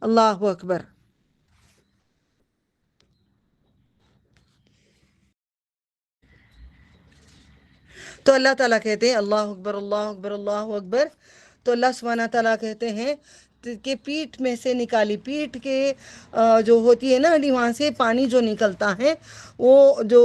Speaker 2: اللہ اکبر. تو اللہ تعالیٰ کہتے ہیں اللہ اکبر اللہ اکبر اللہ اکبر. تو اللہ سبحانہ تعالیٰ کہتے ہیں کہ پیٹ میں سے نکالی، پیٹ کے جو ہوتی ہے نا ہڈی، وہاں سے پانی جو نکلتا ہے، وہ جو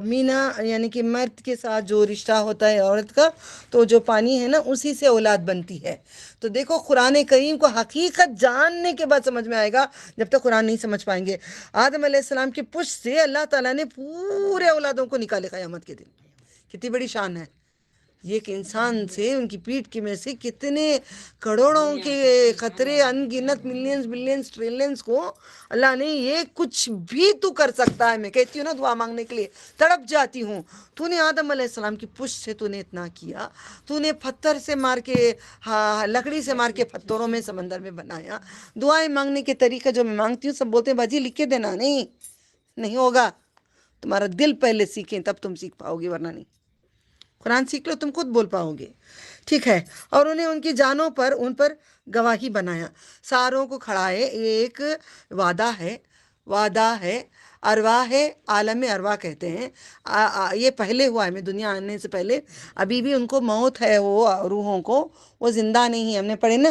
Speaker 2: مینا یعنی کہ مرد کے ساتھ جو رشتہ ہوتا ہے عورت کا، تو جو پانی ہے نا اسی سے اولاد بنتی ہے. تو دیکھو قرآن کریم کو حقیقت جاننے کے بعد سمجھ میں آئے گا، جب تک قرآن نہیں سمجھ پائیں گے. آدم علیہ السلام کی پشت سے اللہ تعالیٰ نے پورے اولادوں کو نکالے قیامت کے دن. کتنی بڑی شان ہے یہ کہ انسان سے، ان کی پیٹ کی میں سے کتنے کروڑوں کے خطرے، ان گنت ملینز بلینز ٹریلینز کو اللہ نے، یہ کچھ بھی تو کر سکتا ہے. میں کہتی ہوں نا دعا مانگنے کے لیے تڑپ جاتی ہوں. تو نے آدم علیہ السلام کی پشت سے تو نے اتنا کیا، تو نے پتھر سے مار کے، لکڑی سے مار کے پتھروں میں سمندر میں بنایا. دعائیں مانگنے کے طریقے جو میں مانگتی ہوں سب بولتے ہیں باجی لکھ کے دینا. نہیں ہوگا. تمہارا دل پہلے سیکھیں تب تم سیکھ پاؤ گے، ورنہ نہیں. قرآن سیکھ لو تم خود بول پاؤ گے. ٹھیک ہے. اور انہیں ان کی جانوں پر، ان پر گواہی بنایا. ساروں کو کھڑائے. ایک وعدہ ہے، ارواح ہے، عالم ارواح کہتے ہیں. یہ پہلے ہوا ہے، میں دنیا آنے سے پہلے. ابھی بھی ان کو موت ہے، وہ روحوں کو، وہ زندہ نہیں ہے. ہم نے پڑھے نا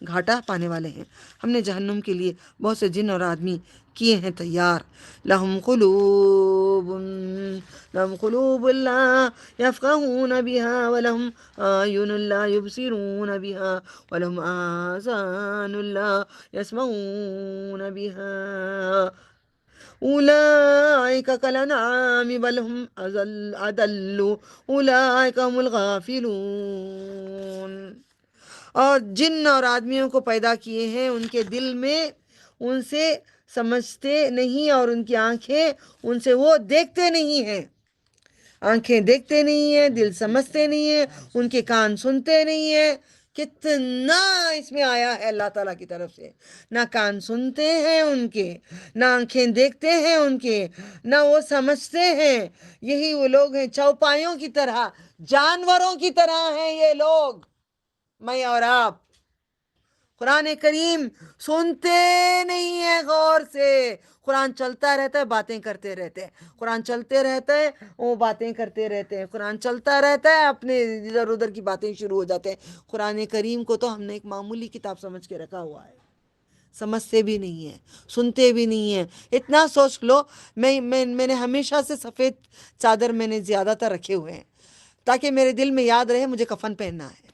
Speaker 2: گھاٹا پانے والے ہیں۔ ہم نے جہنم کے لیے بہت سے جن اور آدمی کیے ہیں تیار۔ لہم قلوب لا یفقہون بها ولہم اعین لا یبصرون بها ولہم آذان لا یسمعون بها اولئک کالانعام بل ہم اضل اولئک هم الغافلون۔ اور جن اور آدمیوں کو پیدا کیے ہیں، ان کے دل میں ان سے سمجھتے نہیں، اور ان کی آنکھیں ان سے وہ دیکھتے نہیں ہیں۔ آنکھیں دیکھتے نہیں ہیں، دل سمجھتے نہیں ہیں، ان کے کان سنتے نہیں ہیں۔ کتنا اس میں آیا ہے اللہ تعالیٰ کی طرف سے، نہ کان سنتے ہیں ان کے، نہ آنکھیں دیکھتے ہیں ان کے، نہ وہ سمجھتے ہیں۔ یہی وہ لوگ ہیں چوپایوں کی طرح، جانوروں کی طرح ہیں یہ لوگ، میں اور آپ۔ قرآن کریم سنتے نہیں ہیں غور سے، قرآن چلتا رہتا ہے باتیں کرتے رہتے ہیں، قرآن چلتے رہتا ہے وہ باتیں کرتے رہتے ہیں، قرآن چلتا رہتا ہے اپنے ادھر ادھر کی باتیں شروع ہو جاتے ہیں۔ قرآن کریم کو تو ہم نے ایک معمولی کتاب سمجھ کے رکھا ہوا ہے، سمجھتے بھی نہیں ہیں، سنتے بھی نہیں ہیں۔ اتنا سوچ لو، میں نے ہمیشہ سے سفید چادر میں نے زیادہ تر رکھے ہوئے ہیں تاکہ میرے دل میں یاد رہے مجھے کفن پہننا ہے۔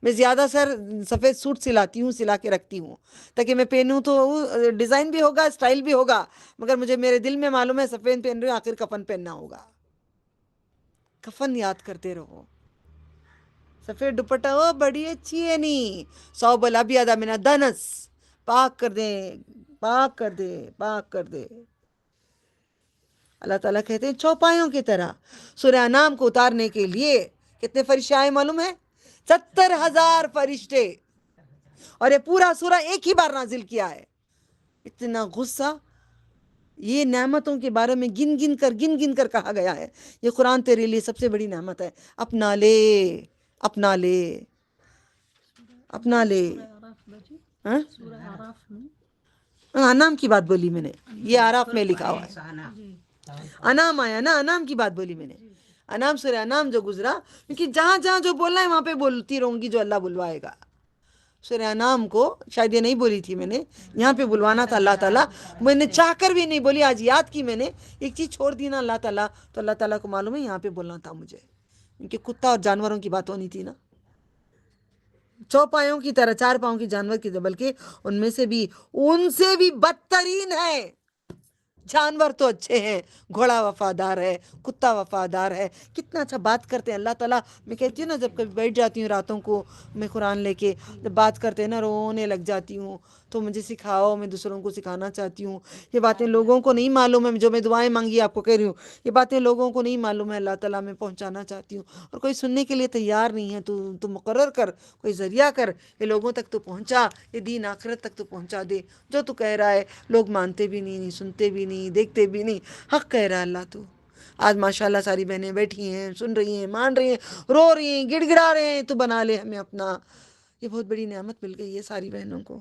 Speaker 2: میں زیادہ سفید سوٹ سلاتی ہوں، سلا کے رکھتی ہوں تاکہ میں پہنوں تو ڈیزائن بھی ہوگا، اسٹائل بھی ہوگا، مگر مجھے میرے دل میں معلوم ہے سفید پہن رہی ہوں، آخر کفن پہننا ہوگا۔ کفن یاد کرتے رہو۔ سفید دوپٹہ وہ بڑی اچھی ہے، نہیں صوب الابیض من الدنس، پاک کر دے، پاک کر دے، پاک کر دے۔ اللہ تعالیٰ کہتے ہیں چوپایوں کی طرح۔ سورہ انعام کو اتارنے کے لیے کتنے فرشتے آئے معلوم ہے؟ 70,000 فرشتے، اور یہ پورا سورہ ایک ہی بار نازل کیا ہے۔ اتنا غصہ، یہ نعمتوں کے بارے میں گن گن کر کہا گیا ہے۔ یہ قرآن تیرے لیے سب سے بڑی نعمت ہے، اپنا لے، اپنا لے، اپنا لے۔ ہاں؟ انعام کی بات بولی میں نے، یہ آراف میں لکھا ہوا ہے۔ انعام آیا نا، انعام کی بات بولی میں نے، انعام سورہ انعام جو گزرا، کیونکہ جہاں جہاں جو بولنا ہے وہاں پہ بولتی رہوں گی جو اللہ بلوائے گا۔ سورہ انعام کو شاید یہ نہیں بولی تھی میں نے، یہاں پہ بلوانا تھا اللہ تعالیٰ، میں نے چاہ کر بھی نہیں بولی، آج یاد کی میں نے۔ ایک چیز چھوڑ دی نا اللہ تعالیٰ، تو اللہ تعالیٰ کو معلوم ہے یہاں پہ بولنا تھا مجھے، کیونکہ کتا اور جانوروں کی بات ہونی تھی نا، چوپایوں کی طرح، 4 پاؤں کی جانور کی طرح، بلکہ ان سے بھی بدترین ہے۔ جانور تو اچھے ہیں، گھوڑا وفادار ہے، کتا وفادار ہے، کتنا اچھا بات کرتے ہیں۔ اللہ تعالیٰ، میں کہتی ہوں نا جب کبھی بیٹھ جاتی ہوں راتوں کو میں قرآن لے کے، جب بات کرتے ہیں نا رونے لگ جاتی ہوں، تو مجھے سکھاؤ، میں دوسروں کو سکھانا چاہتی ہوں۔ یہ باتیں لوگوں کو نہیں معلوم ہے، جو میں دعائیں مانگی آپ کو کہہ رہی ہوں، یہ باتیں لوگوں کو نہیں معلوم ہے، اللہ تعالیٰ میں پہنچانا چاہتی ہوں، اور کوئی سننے کے لیے تیار نہیں ہے۔ تو مقرر کر، کوئی ذریعہ کر، یہ لوگوں تک تو پہنچا، یہ دین آخرت تک تو پہنچا دے۔ جو تو کہہ رہا ہے لوگ مانتے بھی نہیں، سنتے بھی نہیں، دیکھتے بھی نہیں، حق کہہ رہا ہے اللہ تو۔ آج ماشاءاللہ ساری بہنیں بیٹھی ہیں، سن رہی ہیں، مان رہی ہیں، رو رہی ہیں، گڑ گڑا رہے ہیں، تو بنا لے ہمیں اپنا۔ یہ بہت بڑی نعمت مل گئی ہے ساری بہنوں کو۔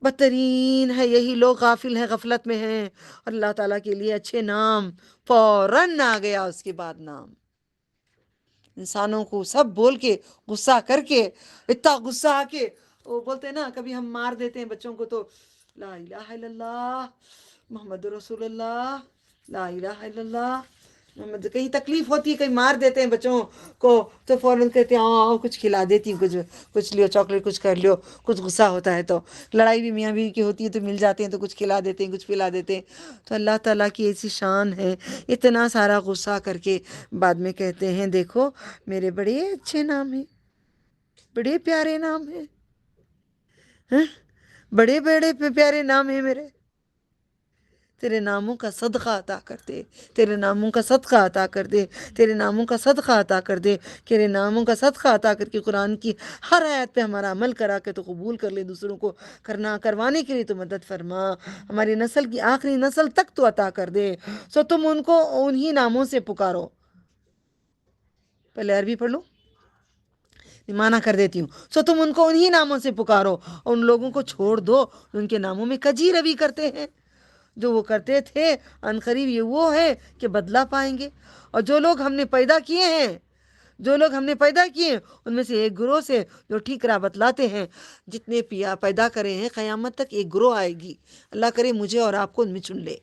Speaker 2: بدترین ہے یہی لوگ، غافل ہیں، غفلت میں ہیں، اور اللہ تعالیٰ کے لیے اچھے نام فوراً آ گیا اس کے بعد نام۔ انسانوں کو سب بول کے، غصہ کر کے، اتنا غصہ آ کے، وہ بولتے ہیں نا کبھی ہم مار دیتے ہیں بچوں کو تو لا الہ الا اللہ محمد رسول اللہ، لا الہ الا اللہ محمد، کہیں تکلیف ہوتی ہے کہیں مار دیتے ہیں بچوں کو تو فوراً کہتے ہیں آؤ کچھ کھلا دیتی ہوں، کچھ لیو چاکلیٹ، کچھ کر لیو، کچھ غصہ ہوتا ہے تو لڑائی بھی میاں بیوی کی ہوتی ہے تو مل جاتے ہیں تو کچھ کھلا دیتے ہیں، کچھ پلا دیتے ہیں۔ تو اللہ تعالیٰ کی ایسی شان ہے، اتنا سارا غصہ کر کے بعد میں کہتے ہیں دیکھو میرے بڑے اچھے نام ہیں، بڑے پیارے نام ہیں، بڑے بڑے پیارے نام ہیں میرے، تیرے ناموں کا صدقہ عطا کر دے، تیرے ناموں کا صدقہ عطا کر دے، تیرے ناموں کا صدقہ عطا کر دے، تیرے ناموں کا صدقہ عطا کر کے قرآن کی ہر آیت پہ ہمارا عمل کرا کے تو قبول کر لے، دوسروں کو کروانے کے لیے تو مدد فرما، ہماری نسل کی آخری نسل تک تو عطا کر دے۔ سو تم ان کو انہی ناموں سے پکارو۔ پہلے عربی پڑھ لو، معنی کر دیتی ہوں۔ سو تم ان کو انہی ناموں سے پکارو، اور ان لوگوں کو چھوڑ دو ان کے ناموں میں کجی روی کرتے ہیں۔ جو وہ کرتے تھے عنقریب یہ وہ ہے کہ بدلہ پائیں گے، اور جو لوگ ہم نے پیدا کیے ہیں جو لوگ ہم نے پیدا کیے ان میں سے ایک گروہ سے جو ٹھیک راہ بتلاتے ہیں. جتنے پیدا کرے ہیں قیامت تک ایک گروہ آئے گی. اللہ کرے مجھے اور آپ کو ان میں چن لے.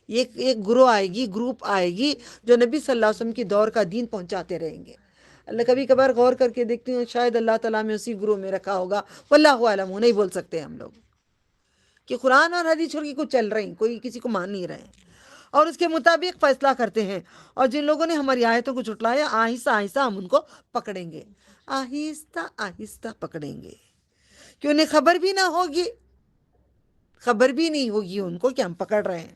Speaker 2: ایک گروہ آئے گی، گروپ آئے گی جو نبی صلی اللہ علیہ وسلم کی دور کا دین پہنچاتے رہیں گے. اللہ کبھی کبھار غور کر کے دیکھتی ہوں شاید اللہ تعالیٰ میں اسی گروہ میں رکھا ہوگا. واللہ عالم، نہیں بول سکتے ہم لوگ کہ قرآن اور حدیث چھوڑ کے کچھ چل رہے ہیں، کوئی کسی کو مان نہیں رہے ہیں اور اس کے مطابق فیصلہ کرتے ہیں. اور جن لوگوں نے ہماری آیتوں کو جھٹلایا آہستہ آہستہ ہم ان کو پکڑیں گے، آہستہ آہستہ پکڑیں گے کہ انہیں خبر بھی نہ ہوگی، خبر بھی نہیں ہوگی ان کو کہ ہم پکڑ رہے ہیں.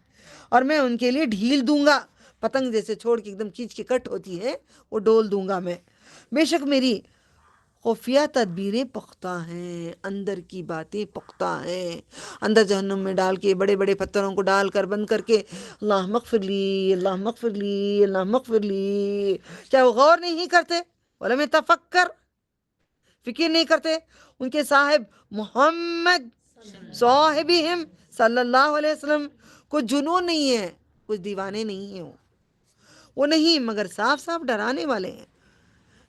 Speaker 2: اور میں ان کے لیے ڈھیل دوں گا، پتنگ جیسے چھوڑ کے ایک دم کھینچ کے کٹ ہوتی ہے وہ ڈول دوں گا میں. بے شک میری خفیہ تدبیریں پختہ ہیں، اندر کی باتیں پختہ ہیں. اندر جہنم میں ڈال کے بڑے بڑے پتھروں کو ڈال کر بند کر کے اللہ مغفر لی، اللہ مغفر لی، اللہ مغفر لی. کیا وہ غور نہیں کرتے؟ ولم یتفکر، فکر نہیں کرتے؟ ان کے صاحب محمد صاحبہم صلی اللہ علیہ وسلم کچھ جنون نہیں ہے، کچھ دیوانے نہیں ہیں. وہ نہیں مگر صاف صاف ڈرانے والے ہیں.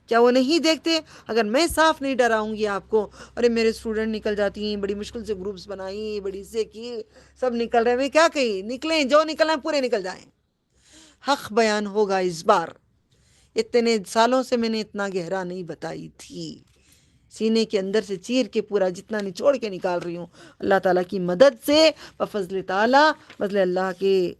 Speaker 2: کیا وہ نہیں دیکھتے؟ اگر میں صاف نہیں ڈراؤں گی آپ کو، ارے میرے اسٹوڈنٹ نکل جاتی ہیں، بڑی مشکل سے گروپس بنائی، بڑی سے کی، سب نکل رہے ہیں، میں کیا کہی؟ نکلیں، جو نکلنا ہے پورے نکل جائیں. حق بیان ہوگا اس بار. اتنے سالوں سے میں نے اتنا گہرا نہیں بتائی تھی، سینے کے اندر سے چیر کے پورا جتنا نچوڑ کے نکال رہی ہوں اللہ تعالیٰ کی مدد سے، بفضل تعالیٰ، فضل اللہ کے.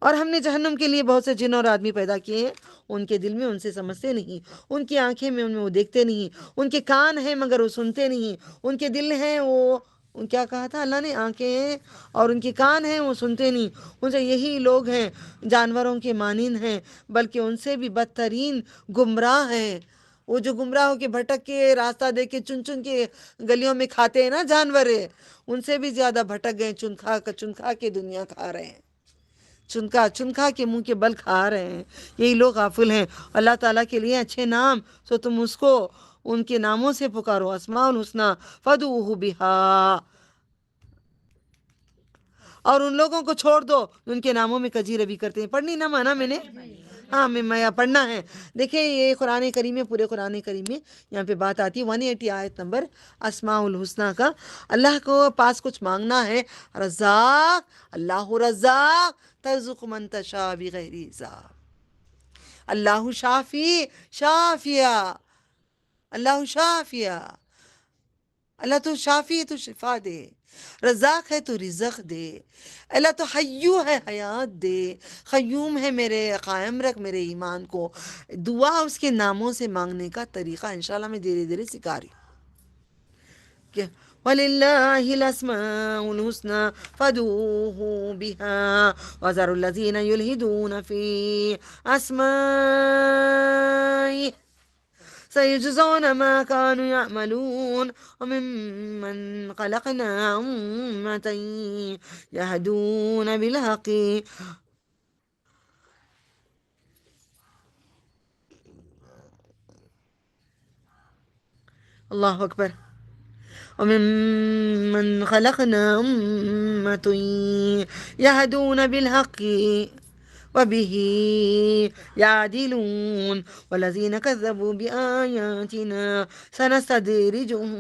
Speaker 2: اور ہم نے جہنم کے لیے بہت سے جن اور آدمی پیدا کیے ہیں، ان کے دل میں ان سے سمجھتے نہیں، ان کی آنکھیں میں ان میں وہ دیکھتے نہیں، ان کے کان ہیں مگر وہ سنتے نہیں، ان کے دل ہیں وہ کیا کہا تھا اللہ نے؟ آنکھیں ہیں اور ان کے کان ہیں وہ سنتے نہیں. ان سے یہی لوگ ہیں جانوروں کے مانند ہیں، بلکہ ان سے بھی بدترین گمراہ ہیں. وہ جو گمراہ ہو کے بھٹک کے راستہ دے کے چن چن کے گلیوں میں کھاتے ہیں نا جانور، ان سے بھی زیادہ بھٹک گئے، چن کھا کے دنیا کھا رہے ہیں، چن کھا کے منہ کے بل کھا رہے ہیں. یہی لوگ غافل ہیں. اللہ تعالیٰ کے لیے اچھے نام سو تم اس کو ان کے ناموں سے پکارو، اسماء الحسنی فدعوہ بہا. اور ان لوگوں کو چھوڑ دو ان کے ناموں میں کجی ربی کرتے ہیں. پڑھنی نہ مانا میں نے، ہاں میں پڑھنا ہے. دیکھیں یہ قرآن کریم میں، پورے قرآن کریم میں یہاں پہ بات آتی ہے 180 آیت نمبر اسماء الحسنی کا. اللہ کو پاس کچھ مانگنا ہے، رزاق، اللہ رزاق ترزق من تشاء بغیر حساب. اللہ شافی، شافیہ، اللہ شافیہ، اللہ تو شافی ہے تو شفا دے، رزاق ہے تو رزق دے، اللہ تو حیو ہے حیات دے، قیوم ہے میرے قائم رکھ میرے ایمان کو. دعا اس کے ناموں سے مانگنے کا طریقہ انشاءاللہ میں دھیرے دھیرے سکھا رہی ہوں کہ وَلِلَّهِ الْأَسْمَاءُ الْحُسْنَى فَادْعُوهُ بِهَا وَذَرُوا الَّذِينَ يُلْحِدُونَ فِي أَسْمَائِهِ سَيُجْزَوْنَ مَا كَانُوا يَعْمَلُونَ وَمِمَّنْ خَلَقْنَا أُمَّةً يَهْدُونَ بِالْحَقِّ. اللہ اکبر. وَمِمَّنْ خَلَقْنَا أُمَّةٌ يَهْدُونَ بِالْحَقِّ وَبِهِ يَعْدِلُونَ وَالَّذِينَ كَذَّبُوا بِآيَاتِنَا سَنَسْتَدْرِجُهُم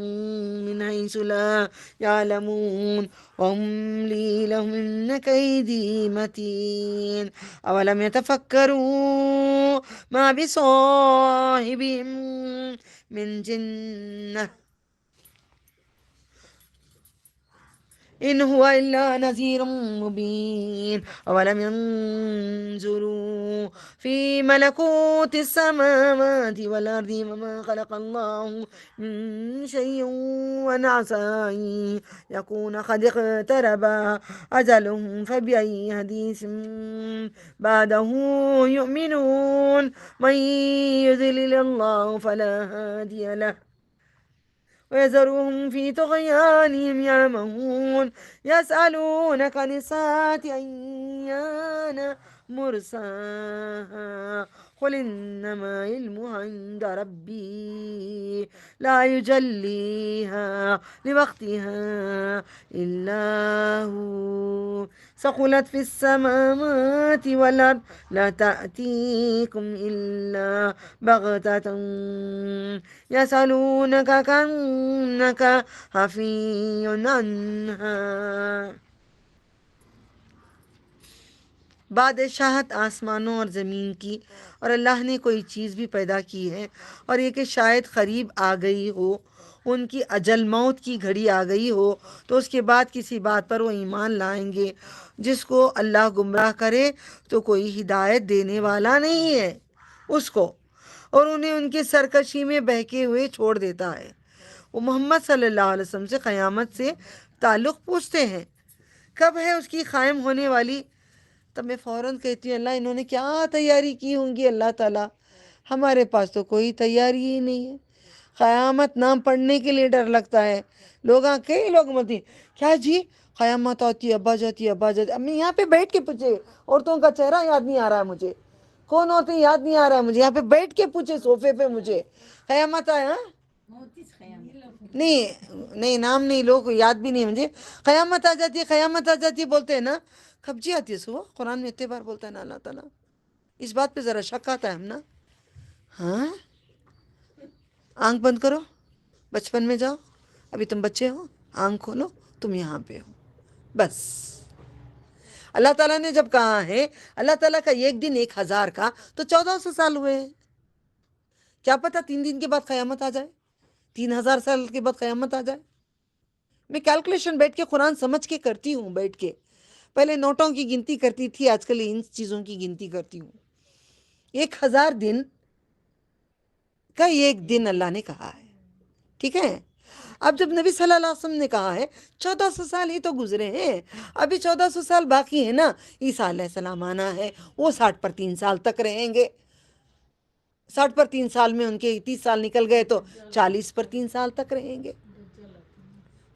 Speaker 2: مِّنْ حَيْثُ لَا يَعْلَمُونَ وَأُمْلِي لَهُمْ إِنَّ كَيْدِي مَتِينٌ أَوَلَمْ يَتَفَكَّرُوا مَا بِصَاحِبِهِم مِّن جِنَّةٍ إن هو إلا نذير مبين أولم ينظروا في ملكوت السماوات والأرض وما خلق الله من شيء ونعسى أن يكون قد اقترب أجلهم فبأي حديث بعده يؤمنون من يضلل الله فلا هادي له ويذرهم في طغيانهم يعمهون يسألونك عن الساعة أيان مرساها قل انما علمها عند ربي لا يجليها لوقتها الا هو ثقلت في السماوات والارض لا تأتيكم الا بغتة يسألونك كأنك حفي عنها. بادشاہت آسمانوں اور زمین کی، اور اللہ نے کوئی چیز بھی پیدا کی ہے اور یہ کہ شاید قریب آ گئی ہو ان کی اجل، موت کی گھڑی آ گئی ہو تو اس کے بعد کسی بات پر وہ ایمان لائیں گے. جس کو اللہ گمراہ کرے تو کوئی ہدایت دینے والا نہیں ہے اس کو، اور انہیں ان کی سرکشی میں بہکے ہوئے چھوڑ دیتا ہے. وہ محمد صلی اللہ علیہ وسلم سے قیامت سے تعلق پوچھتے ہیں کب ہے اس کی قائم ہونے والی. تب میں فوراً کہتی ہوں اللہ انہوں نے کیا تیاری کی ہوں گی اللہ تعالیٰ، ہمارے پاس تو کوئی تیاری ہی نہیں ہے. قیامت نام پڑھنے کے لیے ڈر لگتا ہے. کئی لوگ ملتے کیا جی قیامت آتی ہے ابا جاتی ابا جاتی. امی یہاں پہ بیٹھ کے پوچھے، عورتوں کا چہرہ یاد نہیں آ رہا ہے مجھے، کون ہوتے ہیں یاد نہیں آ رہا ہے مجھے. یہاں پہ بیٹھ کے پوچھے صوفے پہ مجھے قیامت آیا. نہیں نام نہیں، لوگ یاد بھی نہیں مجھے. قیامت آ جاتی ہے قیامت آ جاتی ہے بولتے ہیں نا، کب جی آتی ہے صبح؟ قرآن میں اتنے بار بولتا ہے نا اللہ تعالیٰ. اس بات پہ ذرا شک آتا ہے ہم نا. ہاں آنکھ بند کرو، بچپن میں جاؤ، ابھی تم بچے ہو، آنکھ کھولو، تم یہاں پہ ہو بس. اللہ تعالیٰ نے جب کہا ہے اللہ تعالیٰ کا ایک دن 1000 کا تو 1400 سال ہوئے ہیں. کیا پتہ 3 دن کے بعد قیامت آ جائے، 3000 سال کے بعد قیامت آ جائے. میں کیلکولیشن بیٹھ کے قرآن سمجھ کے کرتی ہوں. بیٹھ کے پہلے نوٹوں کی گنتی کرتی تھی، آج کل ان چیزوں کی گنتی کرتی ہوں. 1000 دن کا ایک دن اللہ نے کہا ہے، ٹھیک ہے. اب جب نبی صلی اللہ علیہ وسلم نے کہا ہے 1400 سال ہی تو گزرے ہیں، ابھی 1400 سال باقی ہے نا. عیسیٰ علیہ السلام آنا ہے، وہ 60 پر 3 سال تک رہیں گے. 60 پر 3 سال میں ان کے 30 سال نکل گئے تو 40 پر 3 سال تک رہیں گے.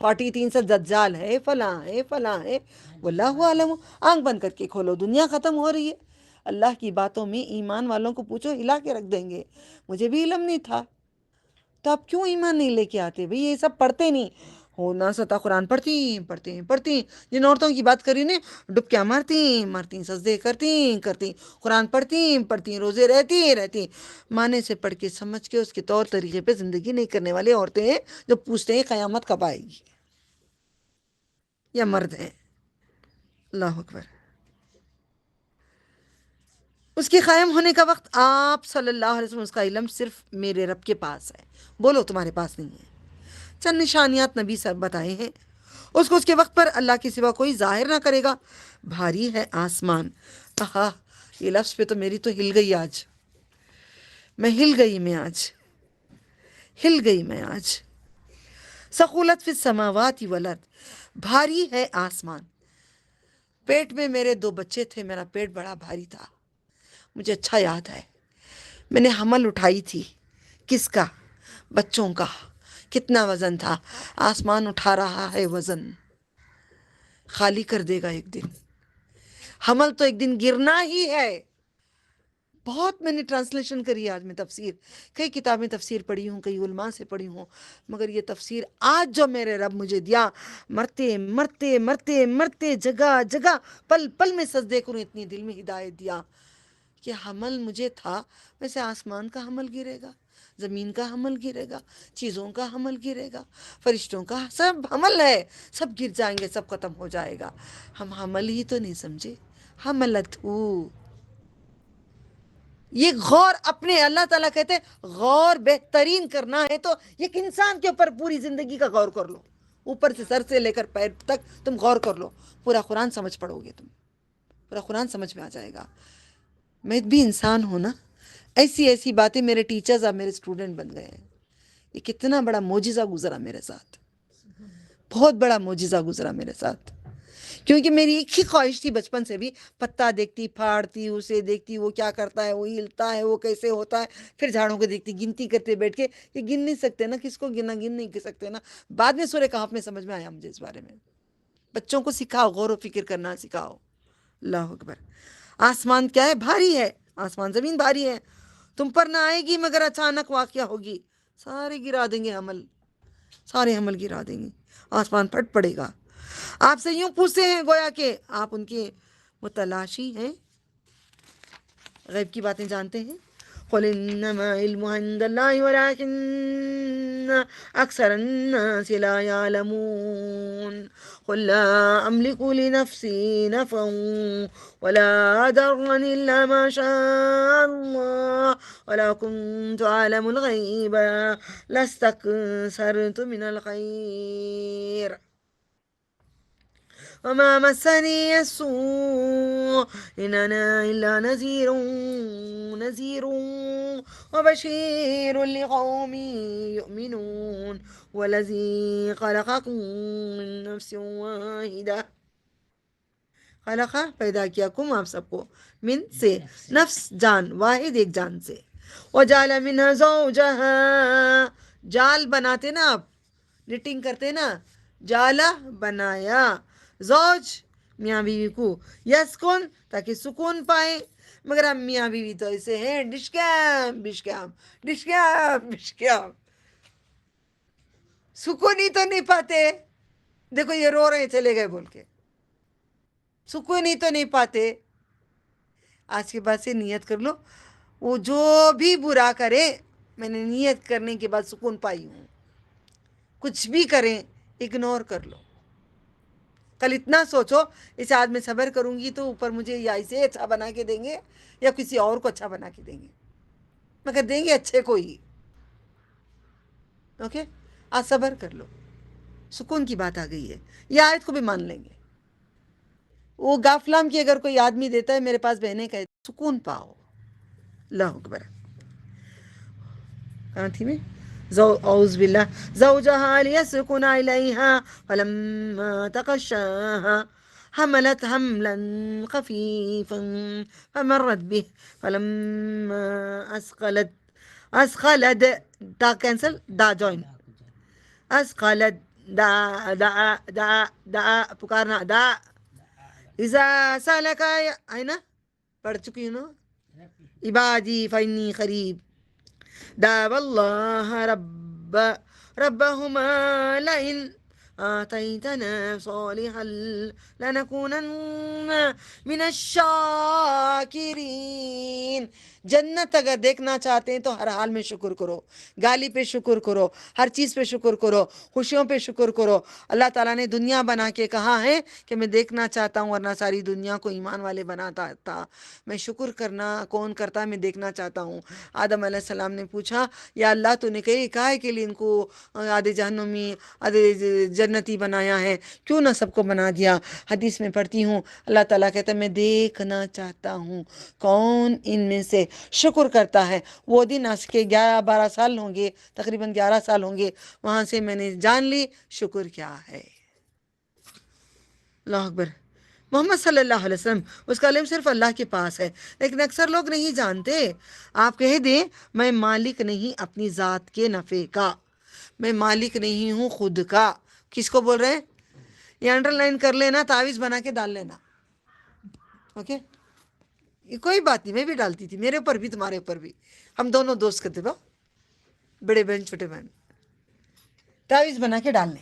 Speaker 2: 43 سے دجال ہے، فلاں ہے فلاں ہے، واللہ عالم. آنکھ بند کر کے کھولو، دنیا ختم ہو رہی ہے. اللہ کی باتوں میں ایمان والوں کو پوچھو ہلا کے رکھ دیں گے. مجھے بھی علم نہیں تھا تو آپ کیوں ایمان نہیں لے کے آتے بھئی؟ یہ سب پڑھتے نہیں ہونا ستا قرآن پڑھتی. جن عورتوں کی بات کری نے ڈبکیاں مارتی سجدے کرتی قرآن پڑھتی روزے رہتی معنی سے پڑھ کے سمجھ کے اس کے طور طریقے پہ زندگی نہیں کرنے والی عورتیں ہیں جو پوچھتے ہیں قیامت کب آئے گی. یا مرد ہیں. اللہ اکبر. اس کے قائم ہونے کا وقت آپ صلی اللہ علیہ وسلم، اس کا علم صرف میرے رب کے پاس ہے، بولو تمہارے پاس نہیں ہے. چند نشانیات نبی صاحب بتائے ہیں. اس کو اس کے وقت پر اللہ کے سوا کوئی ظاہر نہ کرے گا. بھاری ہے آسمان. یہ لفظ پہ تو میری تو ہل گئی آج. میں ہل گئی آج. ثقلت فی السماوات والارض، بھاری ہے آسمان. پیٹ میں میرے 2 بچے تھے، میرا پیٹ بڑا بھاری تھا. مجھے اچھا یاد ہے میں نے حمل اٹھائی تھی. کس کا؟ بچوں کا. کتنا وزن تھا؟ آسمان اٹھا رہا ہے وزن، خالی کر دے گا ایک دن. حمل تو ایک دن گرنا ہی ہے. بہت میں نے ٹرانسلیشن کری آج میں تفسیر، کئی کتابیں تفسیر پڑھی ہوں، کئی علماء سے پڑھی ہوں، مگر یہ تفسیر آج جو میرے رب مجھے دیا، مرتے جگہ پل پل میں سجدے کروں، اتنی دل میں ہدایت دیا کہ حمل مجھے تھا ویسے آسمان کا حمل گرے گا، زمین کا حمل گرے گا، چیزوں کا حمل گرے گا، فرشتوں کا سب حمل ہے، سب گر جائیں گے، سب ختم ہو جائے گا. ہم حمل ہی تو نہیں سمجھے. حملتھو. یہ غور اپنے، اللہ تعالیٰ کہتے ہیں غور بہترین کرنا ہے تو ایک انسان کے اوپر پوری زندگی کا غور کر لو، اوپر سے سر سے لے کر پیر تک تم غور کر لو. پورا قرآن سمجھ پڑو گے تم، پورا قرآن سمجھ میں آ جائے گا. میں بھی انسان ہوں نا، ایسی باتیں میرے ٹیچرز اب میرے اسٹوڈنٹ بن گئے ہیں. یہ کتنا بڑا معجزہ گزرا میرے ساتھ، بہت بڑا معجزہ گزرا میرے ساتھ. کیونکہ میری ایک ہی خواہش تھی بچپن سے بھی، پتا دیکھتی، پھاڑتی، اسے دیکھتی وہ کیا کرتا ہے، وہ ہلتا ہے، وہ کیسے ہوتا ہے. پھر جھاڑوں کو دیکھتی، گنتی کرتے بیٹھ کے. یہ گن نہیں سکتے نا، کس کو گن نہیں سکتے نا. بعد میں سورہ کہف میں سمجھ میں آیا مجھے اس بارے میں. بچوں کو سکھاؤ، غور و فکر کرنا سکھاؤ. اللہ اکبر. آسمان کیا ہے؟ بھاری ہے. آسمان زمین بھاری ہے، تم پر نہ آئے گی مگر اچانک واقعہ ہوگی، سارے گرا دیں گے عمل، سارے عمل گرا دیں گے، آسمان پھٹ پڑے گا۔ آپ سے یوں پوچھتے ہیں گویا کہ آپ ان کے متلاشی ہیں، غیب کی باتیں جانتے ہیں۔ قل انما علم عند اللہ ولكن اکثر الناس لا يعلمون قل لا املك لنفسي نفعا ولا ضرا الا ما شاء الله ولا كنت اعلم الغيب لاستكثرت من الخير وما مسني السوء إن أنا إلا نذير وبشير لقوم يؤمنون والذي خلقكم من نفس واحدة، خلق پیدا کیا کم آپ سب کو، من سے، نفس جان، واحد ایک جان سے، وجعل منها زوجها، جال بناتے نا آپ، نٹنگ کرتے نا، جالا بنایا، زوج میاں بیوی کو، یسکن تاکہ سکون پائیں، مگر ہم میاں بیوی تو ایسے ہیں ڈشکام بشکام ڈشکام بشکام، سکون ہی تو نہیں پاتے۔ دیکھو یہ رو رہے چلے گئے بول کے، سکون ہی تو نہیں پاتے۔ آج کے بعد سے نیت کر لو، وہ جو بھی برا کرے میں نے نیت کرنے کے بعد سکون پائی ہوں، کچھ بھی کریں اگنور کر لو۔ کل اتنا سوچو اس آج میں صبر کروں گی تو اوپر مجھے یا اسے اچھا بنا کے دیں گے یا کسی اور کو اچھا بنا کے دیں گے، مگر دیں گے اچھے کو ہی۔ اوکے، آج صبر کر لو، سکون کی بات آ گئی ہے، یہ آیت کو بھی مان لیں گے۔ وہ غافلام کی اگر کوئی آدمی دیتا ہے میرے پاس بہنے کا سکون پاؤ۔ اللہ اکبر۔ کہاں تھی میں؟ اعوذ باللہ، زوجها ليسكن إليها فلما تغشاها حملت حملا خفيفا فمرت به فلما أثقلت دا کینسل، دا جوائن، أثقلت دا پکارنا، دا اذا سالک ہے نا، پڑھ چکی ہوں نا، عبادی فإنی قریب، دعوا الله ربهما لئن آتيتنا صالحا لنكونن من الشاکرین۔ جنت اگر دیکھنا چاہتے ہیں تو ہر حال میں شکر کرو، گالی پہ شکر کرو، ہر چیز پہ شکر کرو، خوشیوں پہ شکر کرو۔ اللہ تعالیٰ نے دنیا بنا کے کہا ہے کہ میں دیکھنا چاہتا ہوں، ورنہ ساری دنیا کو ایمان والے بناتا تھا۔ میں شکر کرنا کون کرتا میں دیکھنا چاہتا ہوں۔ آدم علیہ السلام نے پوچھا یا اللہ تو نے کہا ہے کہ ان کو آدھے جہنمی آدھے جنتی بنایا ہے، کیوں نہ سب کو بنا دیا؟ حدیث میں پڑھتی ہوں اللہ تعالیٰ کہتا ہے میں دیکھنا چاہتا ہوں کون ان میں سے شکر کرتا ہے۔ وہ دن آج کے 11-12 سال ہوں گے، تقریباً 11 سال ہوں گے، وہاں سے میں نے جان لی شکر کیا ہے۔ اللہ اکبر۔ محمد صلی اللہ علیہ وسلم، اس کا علم صرف اللہ کے پاس ہے، لیکن اکثر لوگ نہیں جانتے۔ آپ کہہ دیں میں مالک نہیں اپنی ذات کے نفع کا، میں مالک نہیں ہوں خود کا۔ کس کو بول رہے ہیں؟ یہ انڈر لائن کر لینا، تعویذ بنا کے ڈال لینا، اوکے؟ یہ کوئی بات نہیں، میں بھی ڈالتی تھی، میرے اوپر بھی تمہارے اوپر بھی، ہم دونوں دوست کرتے با، بڑے بہن چھوٹے بہن، تعویذ بنا کے ڈالنے۔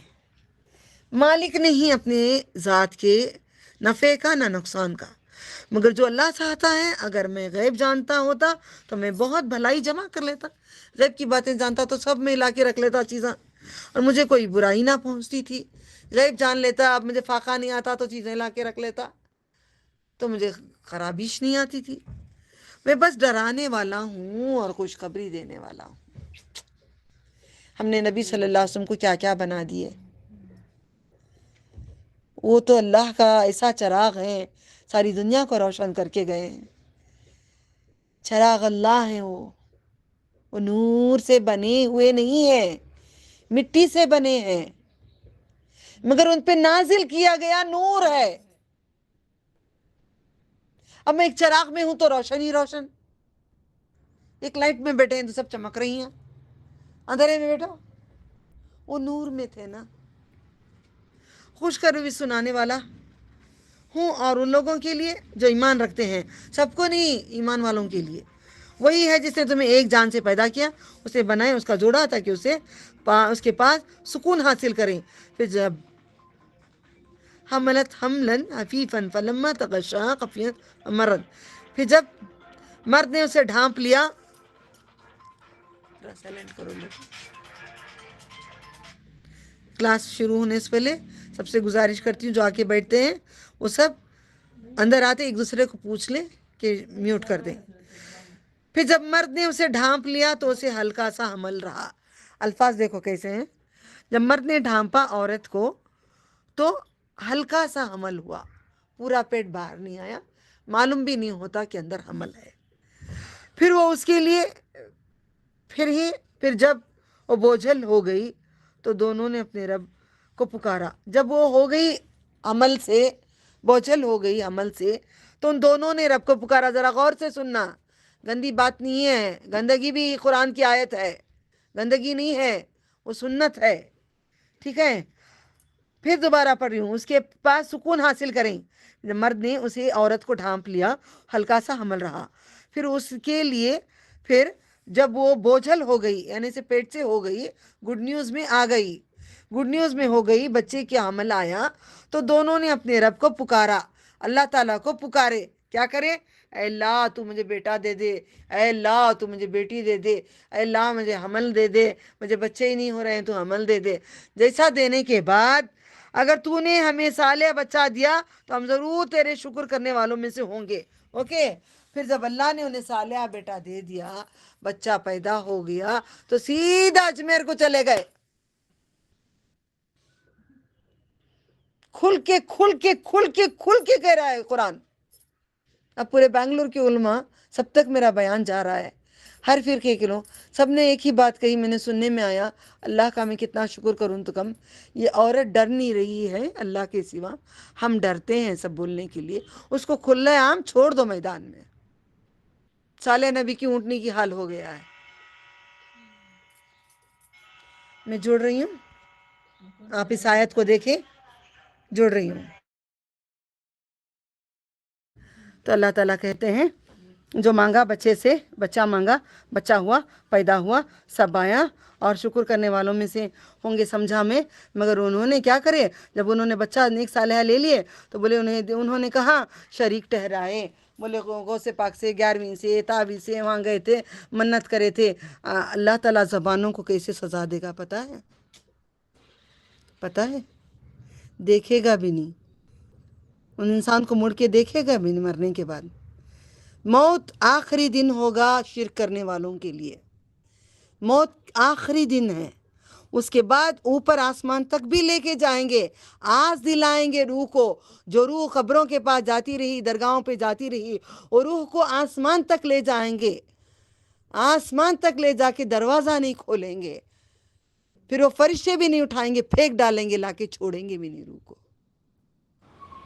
Speaker 2: مالک نہیں اپنے ذات کے نفع کا نہ نقصان کا، مگر جو اللہ چاہتا ہے، اگر میں غیب جانتا ہوتا تو میں بہت بھلائی جمع کر لیتا، غیب کی باتیں جانتا تو سب میں لا کے رکھ لیتا چیزاں، اور مجھے کوئی برائی نہ پہنچتی تھی۔ غیب جان لیتا، اب مجھے فاقہ نہیں آتا تو چیزیں لا کے رکھ لیتا تو مجھے خرابیش نہیں آتی تھی۔ میں بس ڈرانے والا ہوں اور خوشخبری دینے والا ہوں۔ ہم نے نبی صلی اللہ علیہ وسلم کو کیا کیا بنا دیے، وہ تو اللہ کا ایسا چراغ ہے، ساری دنیا کو روشن کر کے گئے ہیں۔ چراغ اللہ ہے، وہ نور سے بنے ہوئے نہیں ہیں، مٹی سے بنے ہیں، مگر ان پہ نازل کیا گیا نور ہے۔ اب میں ایک چراغ میں ہوں تو روشن ہی روشن، ایک لائٹ میں بیٹھے ہیں تو سب چمک رہی ہیں، اندھیرے میں بیٹھو، وہ نور میں تھے نا۔ خوشخبری سنانے والا، ہوں اور ان لوگوں کے لیے جو ایمان رکھتے ہیں، سب کو نہیں، ایمان والوں کے لیے۔ وہی ہے جس نے تمہیں ایک جان سے پیدا کیا، اسے بنائے، اس کا جوڑا، تاکہ اس کے پاس سکون حاصل کریں۔ پھر جب حملت حملن خفیفا فلما تغشاها خفیت مرد، پھر جب مرد نے اسے ڈھانپ لیا، کلاس شروع ہونے سے پہلے سب سے گزارش کرتی ہوں جو آ کے بیٹھتے ہیں وہ سب اندر آتے ایک دوسرے کو پوچھ لیں کہ میوٹ کر دیں۔ پھر جب مرد نے اسے ڈھانپ لیا تو اسے ہلکا سا حمل رہا۔ الفاظ دیکھو کیسے ہیں، جب مرد نے ڈھانپا عورت کو تو ہلکا سا حمل ہوا، پورا پیٹ باہر نہیں آیا، معلوم بھی نہیں ہوتا کہ اندر حمل ہے۔ پھر وہ اس کے لیے پھر جب وہ بوجھل ہو گئی تو دونوں نے اپنے رب کو پکارا۔ جب وہ ہو گئی عمل سے، بوجھل ہو گئی عمل سے، تو ان دونوں نے رب کو پکارا۔ ذرا غور سے سننا، گندی بات نہیں ہے، گندگی بھی قرآن کی آیت ہے، گندگی نہیں ہے، وہ سنت ہے، ٹھیک ہے؟ پھر دوبارہ پڑھ رہی ہوں، اس کے پاس سکون حاصل کریں۔ مرد نے اسے عورت کو ڈھانپ لیا، ہلکا سا حمل رہا۔ پھر اس کے لیے پھر جب وہ بوجھل ہو گئی، یعنی سے پیٹ سے ہو گئی، گڈ نیوز میں آ گئی، گڈ نیوز میں ہو گئی، بچے کے حمل آیا، تو دونوں نے اپنے رب کو پکارا، اللہ تعالیٰ کو پکارے۔ کیا کرے؟ اے اللہ تو مجھے بیٹا دے دے، اے اللہ تو مجھے بیٹی دے دے، اے اللہ مجھے حمل دے دے، مجھے بچے ہی نہیں ہو رہے ہیں تو حمل دے دے۔ جیسا دینے کے بعد اگر تو نے ہمیں صالح بچہ دیا تو ہم ضرور تیرے شکر کرنے والوں میں سے ہوں گے، اوکے؟ پھر جب اللہ نے انہیں صالح بیٹا دے دیا، بچہ پیدا ہو گیا، تو سیدھا اجمیر کو چلے گئے۔ کھل کے کھل کے کھل کے کھل کے کہہ رہا ہے قرآن۔ اب پورے بنگلور کے علماء سب تک میرا بیان جا رہا ہے، ہر فرقے کے لوگ سب نے ایک ہی بات کہی، میں نے سننے میں آیا، اللہ کا میں کتنا شکر کروں تو کم، یہ عورت ڈر نہیں رہی ہے اللہ کے سوا، ہم ڈرتے ہیں سب بولنے کے لیے، اس کو کھلے عام چھوڑ دو میدان میں۔ صالح نبی کی اونٹنی کی حال ہو گیا ہے۔ میں جوڑ رہی ہوں، آپ اس آیت کو دیکھیں، جوڑ رہی ہوں۔ تو اللہ تعالیٰ کہتے ہیں جو مانگا بچے سے، بچہ مانگا، بچہ ہوا، پیدا ہوا، سب آیا، اور شکر کرنے والوں میں سے ہوں گے سمجھا میں۔ مگر انہوں نے کیا کرے؟ جب انہوں نے بچہ نیک صالحہ لے لیے تو بولے انہوں نے کہا شریک ٹھہرائے، بولے غوث پاک سے، 11ویں سے، تعویذ سے وہاں گئے تھے، منت کرے تھے۔ اللہ تعالیٰ زبانوں کو کیسے سزا دے گا پتہ ہے؟ پتہ ہے؟ دیکھے گا بھی نہیں، ان انسان کو مڑ کے دیکھے گا بھی نہیں مرنے کے بعد۔ موت آخری دن ہوگا شرک کرنے والوں کے لیے، موت آخری دن ہے۔ اس کے بعد اوپر آسمان تک بھی لے کے جائیں گے، آس دلائیں گے روح کو، جو روح قبروں کے پاس جاتی رہی، درگاہوں پہ جاتی رہی، اور روح کو آسمان تک لے جائیں گے، آسمان تک لے جا کے دروازہ نہیں کھولیں گے، پھر وہ فرشتے بھی نہیں اٹھائیں گے، پھینک ڈالیں گے، لا کے چھوڑیں گے بھی نہیں روح کو۔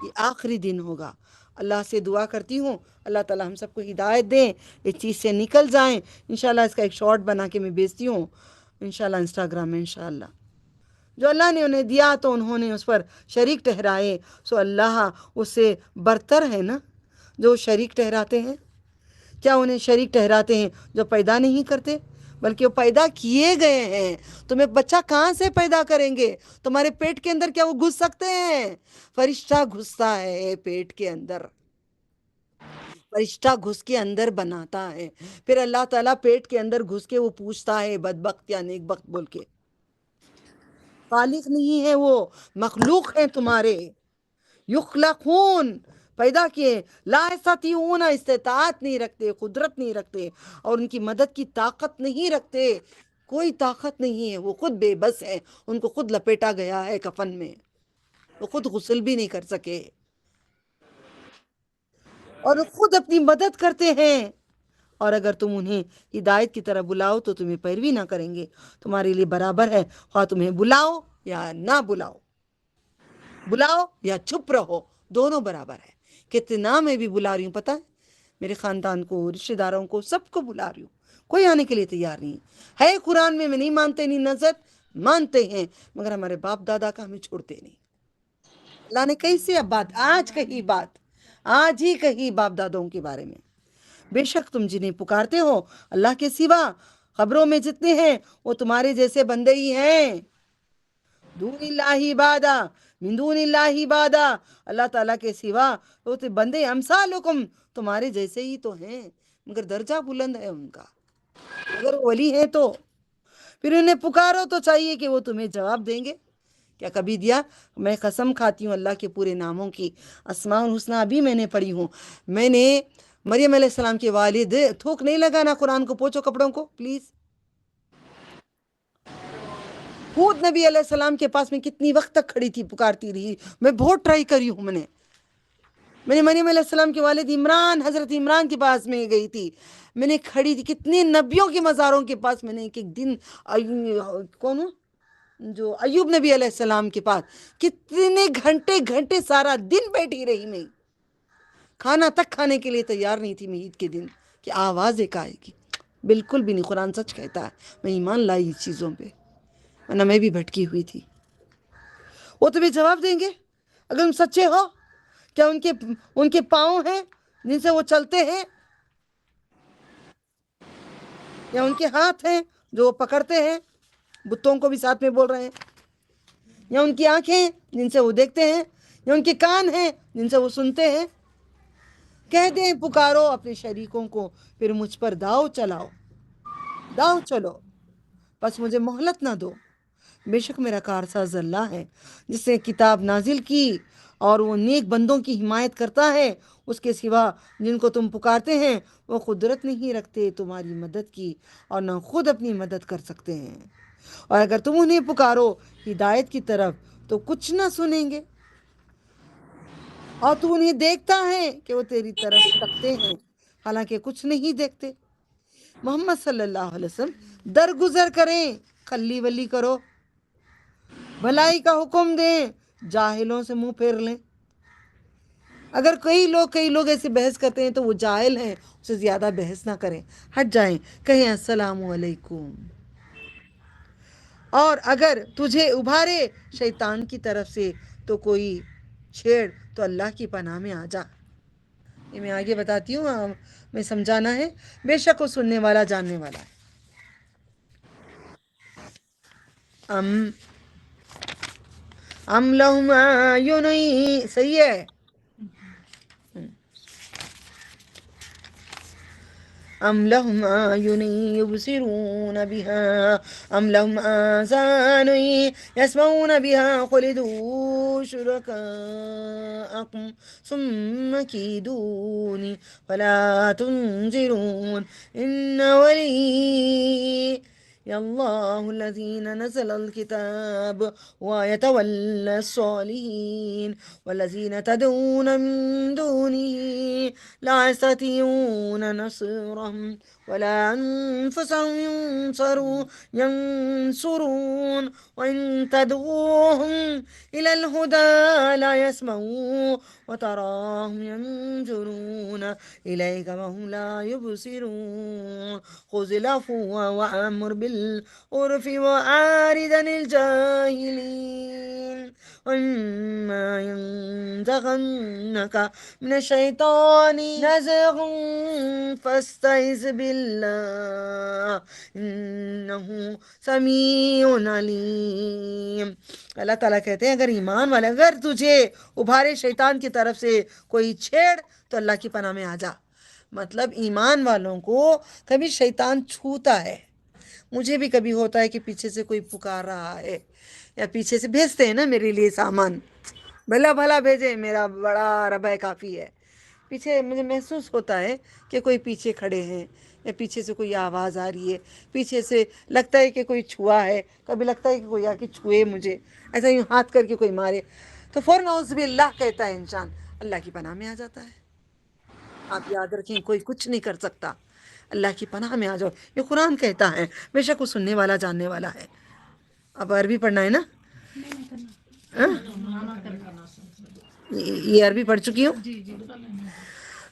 Speaker 2: یہ آخری دن ہوگا۔ اللہ سے دعا کرتی ہوں اللہ تعالیٰ ہم سب کو ہدایت دیں، اس چیز سے نکل جائیں۔ انشاءاللہ اس کا ایک شارٹ بنا کے میں بیچتی ہوں انشاءاللہ انسٹاگرام میں، انشاءاللہ۔ جو اللہ نے انہیں دیا تو انہوں نے اس پر شریک ٹھہرائے، سو اللہ اس سے برتر ہے نا جو شریک ٹھہراتے ہیں۔ کیا انہیں شریک ٹھہراتے ہیں جو پیدا نہیں کرتے، بلکہ وہ پیدا کیے گئے ہیں۔ تمہیں بچہ کہاں سے پیدا کریں گے؟ تمہارے پیٹ کے اندر کیا وہ گھس سکتے ہیں؟ فرشتہ گھستا ہے پیٹ کے اندر، فرشتہ گھس کے اندر بناتا ہے، پھر اللہ تعالیٰ پیٹ کے اندر گھس کے وہ پوچھتا ہے بدبخت یا نیک بخت بول کے۔ خالق نہیں ہے وہ، مخلوق ہیں تمہارے، یخلقون، پیدا کیے، لا یستطیعون، استطاعت نہیں رکھتے، قدرت نہیں رکھتے، اور ان کی مدد کی طاقت نہیں رکھتے، کوئی طاقت نہیں ہے، وہ خود بے بس ہے، ان کو خود لپیٹا گیا ہے کفن میں، وہ خود غسل بھی نہیں کر سکے، اور وہ خود اپنی مدد کرتے ہیں۔ اور اگر تم انہیں ہدایت کی طرف بلاؤ تو تمہیں پیروی نہ کریں گے، تمہارے لیے برابر ہے، خواہ تمہیں بلاؤ یا نہ بلاؤ، بلاؤ یا چپ رہو، دونوں برابر ہے۔ کتنا میں بھی بلا رہی ہوں پتہ ہے، میرے خاندان کو، رشتہ داروں کو، سب کو بلا رہی ہوں، کوئی آنے کے لیے تیار نہیں ہے۔ قرآن میں نہیں مانتے، نہیں نظر مانتے ہیں، مگر ہمارے باپ دادا کا ہمیں چھوڑتے نہیں۔ اللہ نے کیسے اب بات آج ہی کہی باپ دادوں کے بارے میں، بے شک تم جنہیں پکارتے ہو اللہ کے سوا خبروں میں جتنے ہیں وہ تمہارے جیسے بندے ہی ہیں، دون اللہ عبادہ من دون اللہ عبادہ، اللہ تعالیٰ کے سوا وہ تو بندے امثالکم تمہارے جیسے ہی تو ہیں، مگر درجہ بلند ہے ان کا، اگر وہ ولی ہیں تو پھر انہیں پکارو تو چاہیے کہ وہ تمہیں جواب دیں گے۔ کیا کبھی دیا؟ میں قسم کھاتی ہوں اللہ کے پورے ناموں کی، اسماء الحسنہ ابھی میں نے پڑھی ہوں، میں نے مریم علیہ السلام کے والد، تھوک نہیں لگانا قرآن کو، پوچھو کپڑوں کو پلیز۔ خود نبی علیہ السلام کے پاس میں کتنی وقت تک کھڑی تھی، پکارتی رہی، میں بہت ٹرائی کری ہوں، میں نے مریم علیہ السلام کے والد عمران، حضرت عمران کے پاس میں گئی تھی، میں نے کھڑی تھی کتنے نبیوں کے مزاروں کے پاس، میں نے ایک دن کون ہوں جو ایوب نبی علیہ السلام کے پاس کتنے گھنٹے سارا دن بیٹھی رہی، میں کھانا تک کھانے کے لیے تیار نہیں تھی، میں عید کے دن کہ آواز ایک آئے گی، بالکل بھی نہیں، قرآن سچ کہتا ہے، میں ایمان لائی اس چیزوں پہ، ورنہ میں بھی بھٹکی ہوئی تھی۔ وہ تمہیں جواب دیں گے اگر تم سچے ہو، کیا ان کے پاؤں ہیں جن سے وہ چلتے ہیں، یا ان کے ہاتھ ہیں جو وہ پکڑتے ہیں، بتوں کو بھی ساتھ میں بول رہے ہیں، یا ان کی آنکھیں جن سے وہ دیکھتے ہیں، یا ان کے کان ہیں جن سے وہ سنتے ہیں؟ کہہ دیں پکارو اپنے شریکوں کو، پھر مجھ پر داؤ چلو، بس مجھے مہلت نہ دو، بے شک میرا کارساز اللہ ہے جس نے کتاب نازل کی اور وہ نیک بندوں کی حمایت کرتا ہے، اس کے سوا جن کو تم پکارتے ہیں وہ قدرت نہیں رکھتے تمہاری مدد کی اور نہ خود اپنی مدد کر سکتے ہیں، اور اگر تم انہیں پکارو ہدایت کی طرف تو کچھ نہ سنیں گے، اور تو انہیں دیکھتا ہے کہ وہ تیری طرف تکتے ہیں حالانکہ کچھ نہیں دیکھتے۔ محمد صلی اللہ علیہ وسلم درگزر کریں، کھلی ولی کرو، بھلائی کا حکم دیں، جاہلوں سے منہ پھیر لیں۔ اگر کئی لوگ ایسے بحث کرتے ہیں تو وہ جاہل ہیں، اسے زیادہ بحث نہ کریں، ہٹ جائیں، کہیں السلام علیکم۔ اور اگر تجھے ابھارے شیطان کی طرف سے تو کوئی چھیڑ تو اللہ کی پناہ میں آ جا۔ یہ میں آگے بتاتی ہوں، میں سمجھانا ہے، بے شک وہ سننے والا جاننے والا ہے۔ ام لہم اعین، صحیح ہے، ام لہم اعین یبصرون بها ام لہم آذان یسمعون بها قل ادعوا شرکاءکم ثم کیدونی فلا تنظرون ان ولی اللہ الذی نزل الکتاب ویتولی الصالحین والذین تدعون من دونه لا يستطيعون نصرهم ولا أنفسهم ينصرون وإن تدعوهم إلى الهدى لا يسمعون وتراهم ينظرون إليك وهم لا يبصرون خذ العفو وأمر بالعرف وأعرض عن الجاهلين وإما ينزغنك من الشيطان نزغ فاستعذ بالله إنه سمیع علیم۔ اللہ تعالیٰ کہتے ہیں اگر ایمان والے، اگر تجھے ابھارے شیطان کی طرف سے کوئی چھیڑ تو اللہ کی پناہ میں آ جا، مطلب ایمان والوں کو کبھی شیطان چھوتا ہے، مجھے بھی کبھی ہوتا ہے کہ پیچھے سے کوئی پکار رہا ہے، یا پیچھے سے بھیجتے ہیں نا میرے لیے سامان، بھلا بھیجے، میرا بڑا رب ہے کافی ہے، پیچھے مجھے محسوس ہوتا ہے کہ کوئی پیچھے کھڑے ہیں، یا پیچھے سے کوئی آواز آ رہی ہے، پیچھے سے لگتا ہے کہ کوئی چھوا ہے، کبھی لگتا ہے کہ کوئی آ کے چھوئے مجھے، ایسا یوں ہاتھ کر کے کوئی مارے، تو فوراً اعوذ باللہ کہتا ہے انسان، اللہ کی پناہ میں آ جاتا ہے۔ آپ یاد رکھیں کوئی کچھ نہیں کر سکتا، اللہ کی پناہ میں آ جاؤ، یہ قرآن کہتا ہے، بے شک وہ سننے والا جاننے والا ہے۔ اب عربی پڑھنا ہے نا؟ یہ عربی پڑھ چکی ہوں۔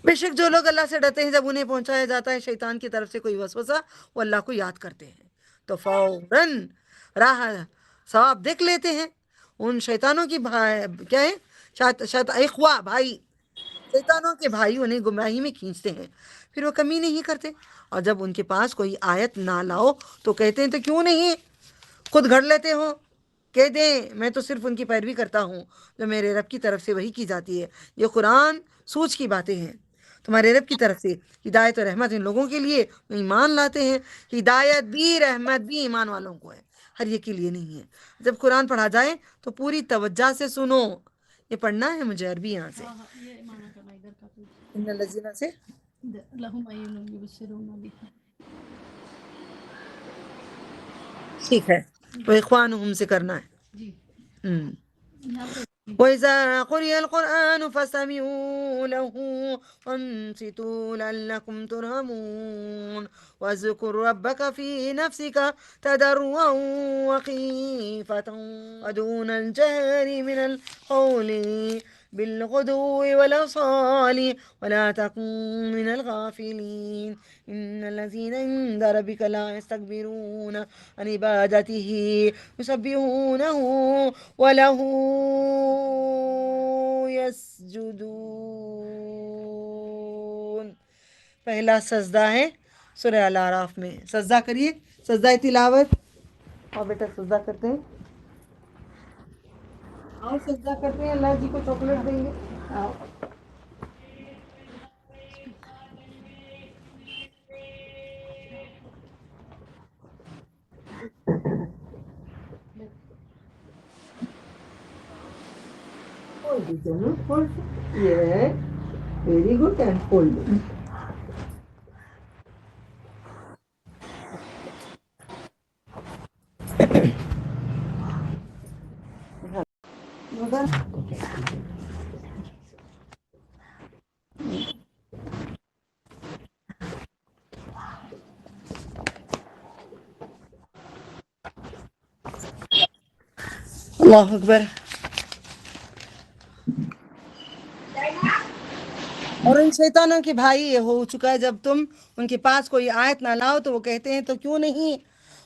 Speaker 2: بے شک جو لوگ اللہ سے ڈرتے ہیں جب انہیں پہنچایا جاتا ہے شیطان کی طرف سے کوئی وسوسہ، وہ اللہ کو یاد کرتے ہیں تو فوراً راہ ثواب دیکھ لیتے ہیں۔ ان شیطانوں کی کیا ہے شاید اخوا بھائی، شیطانوں کے بھائی انہیں گمراہی میں کھینچتے ہیں، پھر وہ کمی نہیں کرتے، اور جب ان کے پاس کوئی آیت نہ لاؤ تو کہتے ہیں تو کیوں نہیں خود گھڑ لیتے ہو، کہہ دیں میں تو صرف ان کی پیروی کرتا ہوں جو میرے رب کی طرف سے وحی کی جاتی ہے۔ یہ قرآن سوچ کی باتیں ہیں تمہارے رب کی طرف سے، ہدایت اور رحمت ان لوگوں کے لیے جو ایمان لاتے ہیں۔ ہدایت بھی رحمت بھی ایمان والوں کو ہے، ہر ایک کے لیے نہیں ہے۔ جب قرآن پڑھا جائے تو پوری توجہ سے سنو، یہ پڑھنا ہے مجھے عربی یہاں سے، ان الذین سے ٹھیک ہے، وہ اخوانہم سے کرنا ہے۔ وَإِذَا قُرِئَ الْقُرْآنُ فَاسْتَمِعُوا لَهُ وَأَنصِتُوا لَعَلَّكُمْ تُرْحَمُونَ وَاذْكُرْ رَبَّكَ فِي نَفْسِكَ تَضَرُّعًا وَخِيفَةً وَدُونَ الْجَهْرِ مِنَ الْقَوْلِ بالغدو والآصال ولا تكن من الغافلين إن الذين عند ربك لا يستكبرون عن عبادته يسبحونه وله يسجدون۔ پہلا سجدہ ہے سورہ الاعراف میں، سجدہ کریے، سجدہ تلاوت، اور بیٹا سجدہ کرتے ہیں اور سجدہ کرتے ہیں، اللہ جی کو چاکلیٹ دیں گے۔ Hold it, Janu, hold it. Yeah, very good, and hold it. اللہ اکبر۔ اور ان شیطانوں کے بھائی یہ ہو چکا ہے، جب تم ان کے پاس کوئی آیت نہ لاؤ تو وہ کہتے ہیں تو کیوں نہیں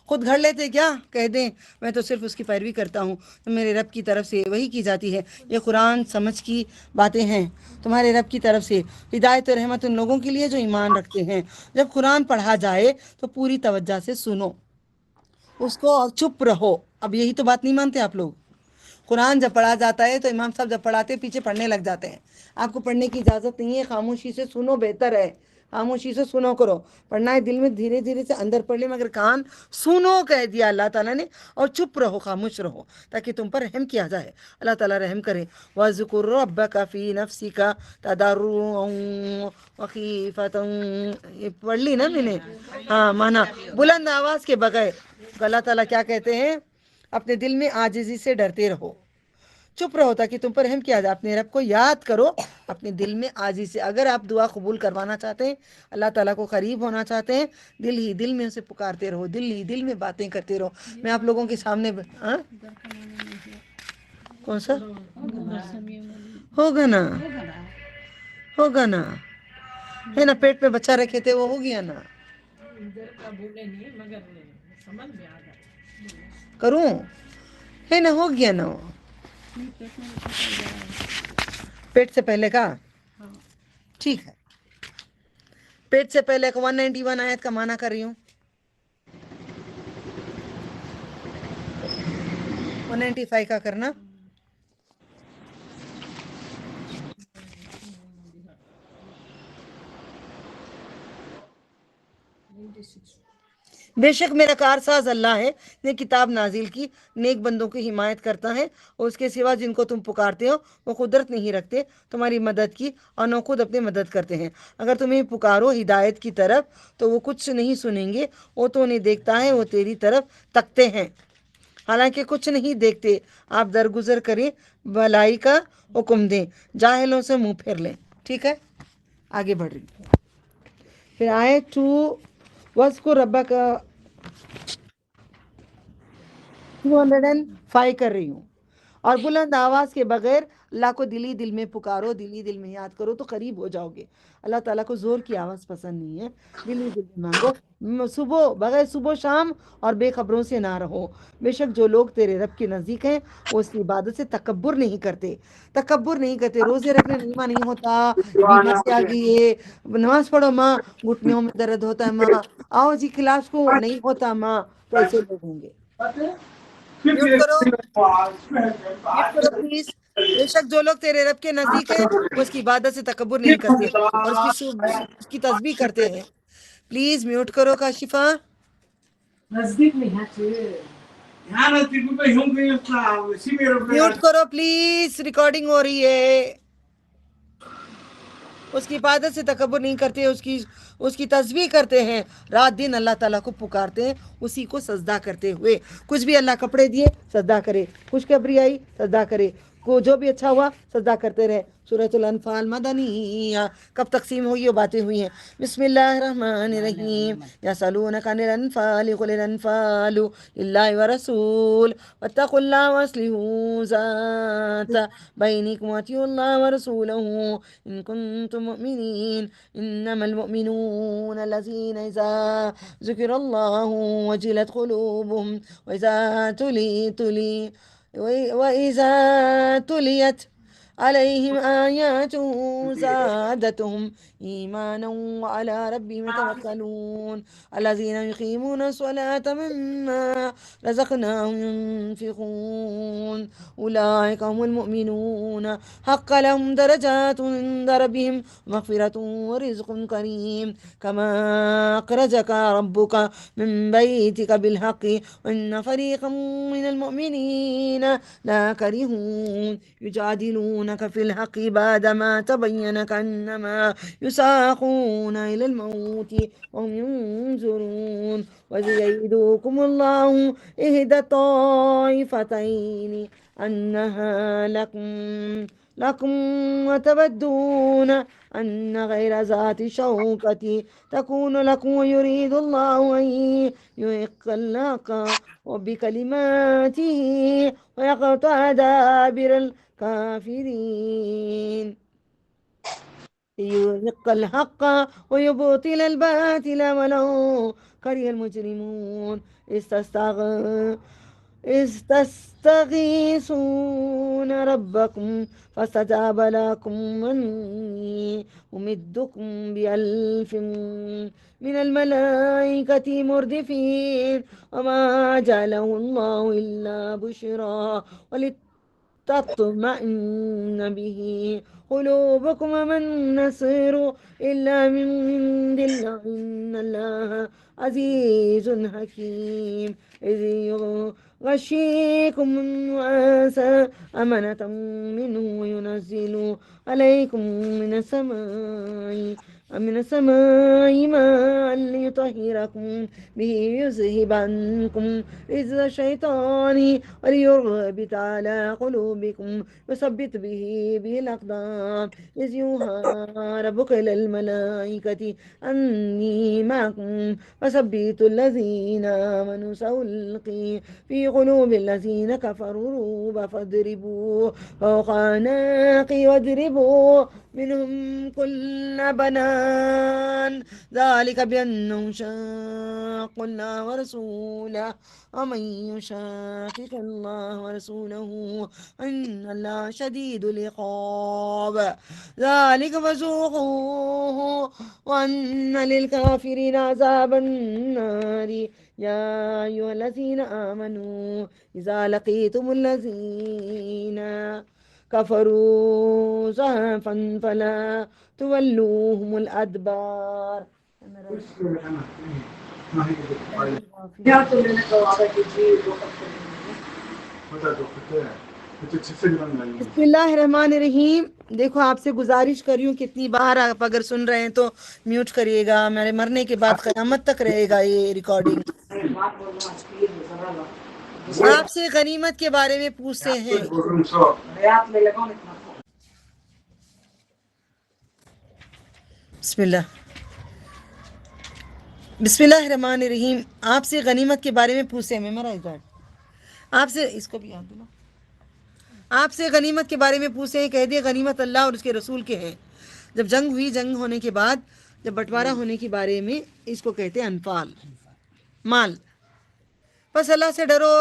Speaker 2: خود گھڑ لیتے، کیا کہہ دیں میں تو صرف اس کی پیروی کرتا ہوں تو میرے رب کی طرف سے وہی کی جاتی ہے۔ یہ قرآن سمجھ کی باتیں ہیں تمہارے رب کی طرف سے، ہدایت و رحمت ان لوگوں کے لیے جو ایمان رکھتے ہیں۔ جب قرآن پڑھا جائے تو پوری توجہ سے سنو، اس کو چپ رہو۔ اب یہی تو بات نہیں مانتے آپ لوگ۔ قرآن جب پڑھا جاتا ہے تو امام صاحب جب پڑھاتے ہیں پیچھے پڑھنے لگ جاتے ہیں، آپ کو پڑھنے کی اجازت نہیں ہے، خاموشی سے سنو، بہتر ہے خاموشی سے سنو کرو، پڑھنا ہے دل میں دھیرے دھیرے سے اندر پڑھ لے، مگر کان سنو کہہ دیا اللہ تعالیٰ نے، اور چپ رہو، خاموش رہو تاکہ تم پر رحم کیا جائے، اللہ تعالیٰ رحم کرے۔ وَاذْكُرْ رَبَّكَ فِي نَفْسِكَ تَضَرُّعًا وَخِيفَةً، یہ پڑھ لی نا میں نے، ہاں مانا بلند آواز کے بغیر۔ اللہ تعالیٰ کیا کہتے ہیں؟ اپنے دل میں عاجزی سے ڈرتے رہو، چپ رہو تاکہ تم پر رحم کیا جائے، اپنے رب کو یاد کرو اپنے دل میں عاجزی سے۔ اگر آپ دعا قبول کروانا چاہتے ہیں، اللہ تعالیٰ کو قریب ہونا چاہتے ہیں، دل ہی دل میں اسے پکارتے رہو، دل ہی دل میں باتیں کرتے رہو۔ میں آپ لوگوں کے سامنے کون سا ہوگا نا، ہوگا نا، ہے نا، پیٹ میں بچہ رکھے تھے وہ ہو گیا نا، کروں ہے نا، ہو گیا نا، پیٹ سے پہلے کا ٹھیک ہے، پیٹ سے پہلے کا 191 آیت کا معنی کر رہی ہوں، 195 کا کرنا۔ بے شک میرا کارساز اللہ ہے، نے کتاب نازل کی، نیک بندوں کی حمایت کرتا ہے، اور اس کے سوا جن کو تم پکارتے ہو وہ قدرت نہیں رکھتے تمہاری مدد کی، اور نہ خود اپنے مدد کرتے ہیں۔ اگر تمہیں پکارو ہدایت کی طرف تو وہ کچھ نہیں سنیں گے، وہ تو انہیں دیکھتا ہے، وہ تیری طرف تکتے ہیں حالانکہ کچھ نہیں دیکھتے۔ آپ درگزر کریں، بھلائی کا حکم دیں، جاہلوں سے منہ پھیر لیں۔ ٹھیک ہے، آگے بڑھ رہی ہوں۔ پھر آئے 2 وَاذْكُرْ رَبَّكَ 205 کر رہی ہوں، اور بلند آواز کے بغیر اللہ کو دلی دل میں پکارو، دلی دل میں یاد کرو تو قریب ہو جاؤ گے۔ اللہ تعالیٰ کو زور کی آواز پسند نہیں ہے، دلی دل میں مانگو، صبح بغیر صبح شام اور بے خبروں سے نہ رہو۔ بے شک جو لوگ تیرے رب کے نزدیک ہیں وہ اس کی عبادت سے تکبر نہیں کرتے، تکبر نہیں کرتے۔ روزے رکھنے نیما نہیں ہوتا، بیماری آ گئی ہے، نماز پڑھو ماں، گھٹنوں میں درد ہوتا ہے ماں، آؤ جی کلاس کو نہیں ہوتا ماں، تو ایسے لوگ ہوں گے۔ میوٹ کرو، میوٹ کرو پلیز۔ بے شک جو لوگ تیرے رب کے نزدیک ہیں وہ اس کی عبادت سے تکبر نہیں کرتے اور اس کی تسبیح کرتے ہیں۔ پلیز میوٹ کرو کاشفہ، میوٹ کرو پلیز، ریکارڈنگ ہو رہی ہے۔ اس کی عبادت سے تکبر نہیں کرتے، اس کی تسبیح کرتے ہیں، رات دن اللہ تعالیٰ کو پکارتے ہیں اسی کو سجدہ کرتے ہوئے۔ کچھ بھی اللہ کپڑے دیے سجدہ کرے، خوشخبری آئی سجدہ کرے، کو جو بھی اچھا ہوا سجدہ کرتے رہے۔ سورۃ الانفال مدنیہ، کب تقسیم ہوئی وہ باتیں ہوئی ہیں۔ بسم اللہ الرحمن الرحیم، یسألونک عن الانفال قل الانفال للہ ورسول واتقوا اللہ واصلحوا ذات بینکم واطیعوا اللہ ورسولہ ان کنتم مؤمنین انما المؤمنون الذین اذا ذکر اللہ وجلت قلوبهم وإذا تليت عليهم آياته زادتهم إيمانا وعلى ربهم يتوكلون الذين يقيمون الصلاة مما رزقناهم ينفقون أولئك هم المؤمنون حق لهم درجات عند ربهم مغفرة ورزق كريم كما أخرجك ربك من بيتك بالحق وإن فريقا من المؤمنين لا كرهون يجادلونك في الحق بعدما تبين كأنما يساقون إلى الموت وهم ينظرون ويعيدكم الله إحدى الطائفتين أنها لكم وتودون أن غير ذات شوكة تكون لكم ويريد الله أن يحق الحق وبكلماته ويقطع دابر الكافرين يحق الحق ويبطل الباطل ولو كره المجرمون استغيثون ربكم فاستجاب لكم أني أمدكم بألف من الملائكة مردفين وما جعله الله إلا بشرى ولتطمئن به قلوبكم وما النصر إلا من عند الله إن الله عزيز حكيم إذ يغشيكم النعاس أمنة منه وينزل عليكم من السماء ماء ليطهركم به يذهب عنكم رجز الشيطان وليربط على قلوبكم يثبت به الأقدام إذ يوحى ربك إلى الملائكة أني معكم فثبتوا الذين آمنوا سألقي في قلوب الذين كفروا الرعب فاضربوا فوق الأعناق واضربوا منهم كل بنان ذلك بأنهم شاقوا الله ورسوله ومن يشاقق الله ورسوله إن الله شديد العقاب ذلك فذوقوه وأن للكافرين عذاب النار يا أيها الذين آمنوا إذا لقيتم الذين كفروا زحفا فلا تولوهم الأدبار. بسم اللہ الرحمن الرحیم. دیکھو آپ سے گزارش کر رہی ہوں کتنی بار آپ اگر سن رہے ہیں تو میوٹ کریے گا. میرے مرنے کے بعد قیامت تک رہے گا یہ ریکارڈنگ. آپ سے غنیمت کے بارے میں پوچھتے ہیں. بسم اللہ الرحمن الرحیم. آپ سے غنیمت کے بارے میں پوچھتے ہیں. آپ سے اس کو بھی یاد دلا. آپ سے غنیمت کے بارے میں پوچھیں، کہہ دیں غنیمت اللہ اور اس کے رسول کے ہیں۔ جب جنگ ہوئی، جنگ ہونے کے بعد جب بٹوارہ ہونے کے بارے میں اس کو کہتے ہیں انفال، مال۔ بس اللہ سے ڈرو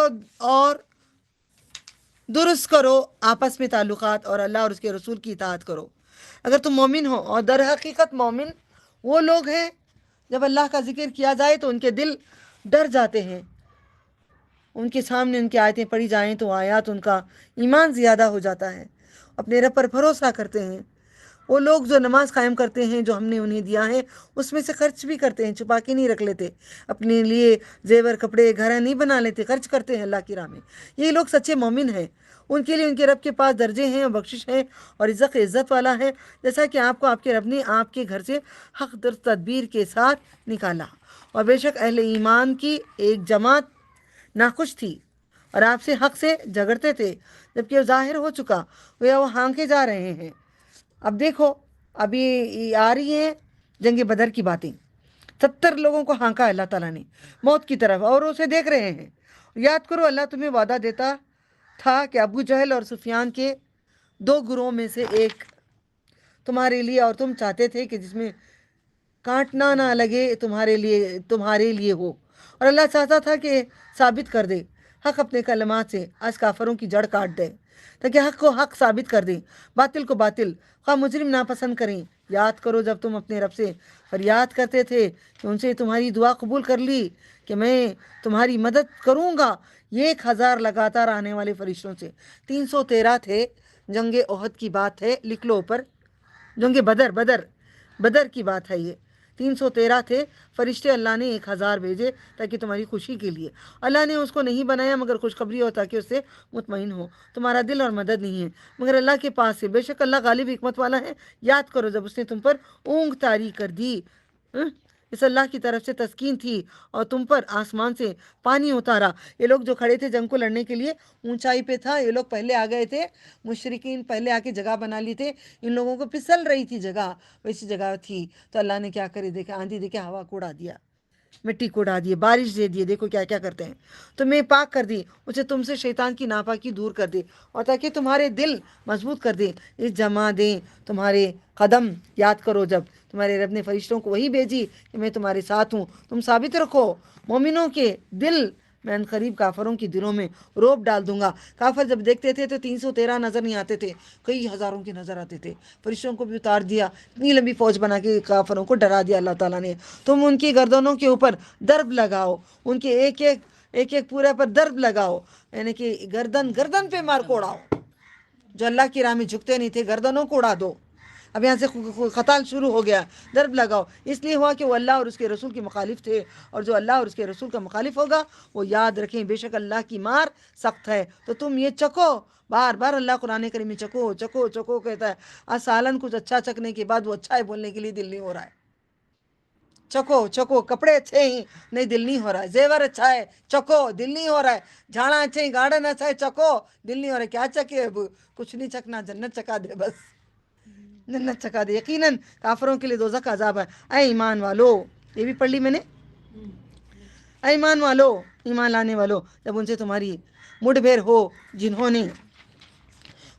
Speaker 2: اور درست کرو آپس میں تعلقات، اور اللہ اور اس کے رسول کی اطاعت کرو اگر تم مومن ہو۔ اور در حقیقت مومن وہ لوگ ہیں جب اللہ کا ذکر کیا جائے تو ان کے دل ڈر جاتے ہیں، ان کے سامنے ان کی آیتیں پڑھی جائیں تو آیات ان کا ایمان زیادہ ہو جاتا ہے، اپنے رب پر بھروسہ کرتے ہیں۔ وہ لوگ جو نماز قائم کرتے ہیں جو ہم نے انہیں دیا ہے اس میں سے خرچ بھی کرتے ہیں، چھپا کے نہیں رکھ لیتے، اپنے لیے زیور کپڑے گھر نہیں بنا لیتے، خرچ کرتے ہیں اللہ کی راہ میں۔ یہ لوگ سچے مومن ہیں، ان کے لیے ان کے رب کے پاس درجے ہیں اور بخشش ہے اور عزت والا ہے، جیسا کہ آپ کو آپ کے رب نے آپ کے گھر سے حق در تدبیر کے ساتھ نکالا۔ اور بے شک اہل ایمان کی ایک جماعت ناخوش تھی اور آپ سے حق سے جھگڑتے تھے، جبکہ وہ ظاہر ہو چکا، وہ ہانکے جا رہے ہیں۔ اب دیکھو، ابھی آ رہی ہیں جنگ بدر کی باتیں، 70 لوگوں کو ہانکا اللہ تعالیٰ نے موت کی طرف، اور اسے دیکھ رہے ہیں۔ یاد کرو اللہ تمہیں وعدہ دیتا تھا کہ ابو جہل اور سفیان کے 2 گروہوں میں سے ایک تمہارے لیے، اور تم چاہتے تھے کہ جس میں کانٹنا نہ لگے تمہارے لیے ہو، اور اللہ چاہتا تھا کہ ثابت کر دے حق اپنے کلمات سے، آج کافروں کی جڑ کاٹ دے تاکہ حق کو حق ثابت کر دیں، باطل کو باطل، خواہ مجرم ناپسند کریں۔ یاد کرو جب تم اپنے رب سے فریاد کرتے تھے کہ ان سے تمہاری دعا قبول کر لی کہ میں تمہاری مدد کروں گا۔ یہ 1000 لگاتار آنے والے فرشتوں سے 313 تھے۔ جنگ احد کی بات ہے، لکھ لو اوپر، جنگ بدر کی بات ہے۔ یہ 313 تھے فرشتے، اللہ نے 1000 بھیجے تاکہ تمہاری خوشی کے لیے۔ اللہ نے اس کو نہیں بنایا مگر خوشخبری ہو تاکہ اس سے مطمئن ہو۔ تمہارا دل اور مدد نہیں ہے مگر اللہ کے پاس سے، بے شک اللہ غالب حکمت والا ہے۔ یاد کرو جب اس نے تم پر اونگ طاری کر دی، اس اللہ کی طرف سے تسکین تھی اور تم پر آسمان سے پانی اتارا۔ یہ لوگ جو کھڑے تھے جنگ کو لڑنے کے لیے اونچائی پہ تھا، یہ لوگ پہلے آ گئے تھے، مشرکین پہلے آ کے جگہ بنا لی تھے، ان لوگوں کو پھسل رہی تھی جگہ، ویسی جگہ تھی تو اللہ نے کیا کرے، دیکھا آندھی، دیکھا ہوا کو اڑا دیا، مٹی کو اڑا دیے، بارش دے دیے، دیکھو کیا کیا کرتے ہیں۔ تمہیں پاک کر دی، اسے تم سے شیطان کی ناپاکی دور کر دے اور تاکہ تمہارے دل مضبوط کر دے، اس جمع دیں تمہارے قدم۔ یاد کرو جب تمہارے رب نے فرشتوں کو وہی بھیجی کہ میں تمہارے ساتھ ہوں، تم ثابت رکھو مومنوں کے دل، میں قریب کافروں کی دلوں میں روب ڈال دوں گا۔ کافر جب دیکھتے تھے تو 313 نظر نہیں آتے تھے، کئی ہزاروں کے نظر آتے تھے۔ فرشتوں کو بھی اتار دیا، اتنی لمبی فوج بنا کے کافروں کو ڈرا دیا اللہ تعالیٰ نے۔ تم ان کی گردنوں کے اوپر درب لگاؤ، ان کے ایک ایک پورے پر درب لگاؤ، یعنی کہ گردن پہ مار کو اڑاؤ۔ جو اللہ کی راہ میں جھکتے نہیں تھے گردنوں کو اڑا دو۔ اب یہاں سے قتال شروع ہو گیا، درب لگاؤ۔ اس لیے ہوا کہ وہ اللہ اور اس کے رسول کے مخالف تھے، اور جو اللہ اور اس کے رسول کا مخالف ہوگا وہ یاد رکھیں بے شک اللہ کی مار سخت ہے۔ تو تم یہ چکو، بار بار اللہ قرآن کریم میں چکو چکو چکو کہتا ہے۔ آج سالن کچھ اچھا چکنے کے بعد وہ اچھا ہے بولنے کے لیے دل نہیں ہو رہا ہے۔ چکو چکو، کپڑے اچھے ہیں نہیں دل نہیں ہو رہا ہے، زیور اچھا ہے چکو دل نہیں ہو رہا ہے، جھاڑا اچھے ہیں، گارڈن اچھا ہے چکو دل نہیں ہو رہا ہے۔ کیا چکے، اب کچھ نہیں چکنا، جنت چکا دے، بس جنت چکا دے۔ یقیناً کافروں کے لیے دوزخ کا عذاب ہے۔ اے ایمان والو، یہ بھی پڑھ لی میں نے، اے ایمان والو، ایمان لانے والو، جب ان سے تمہاری مڈ بھیر ہو جنہوں نے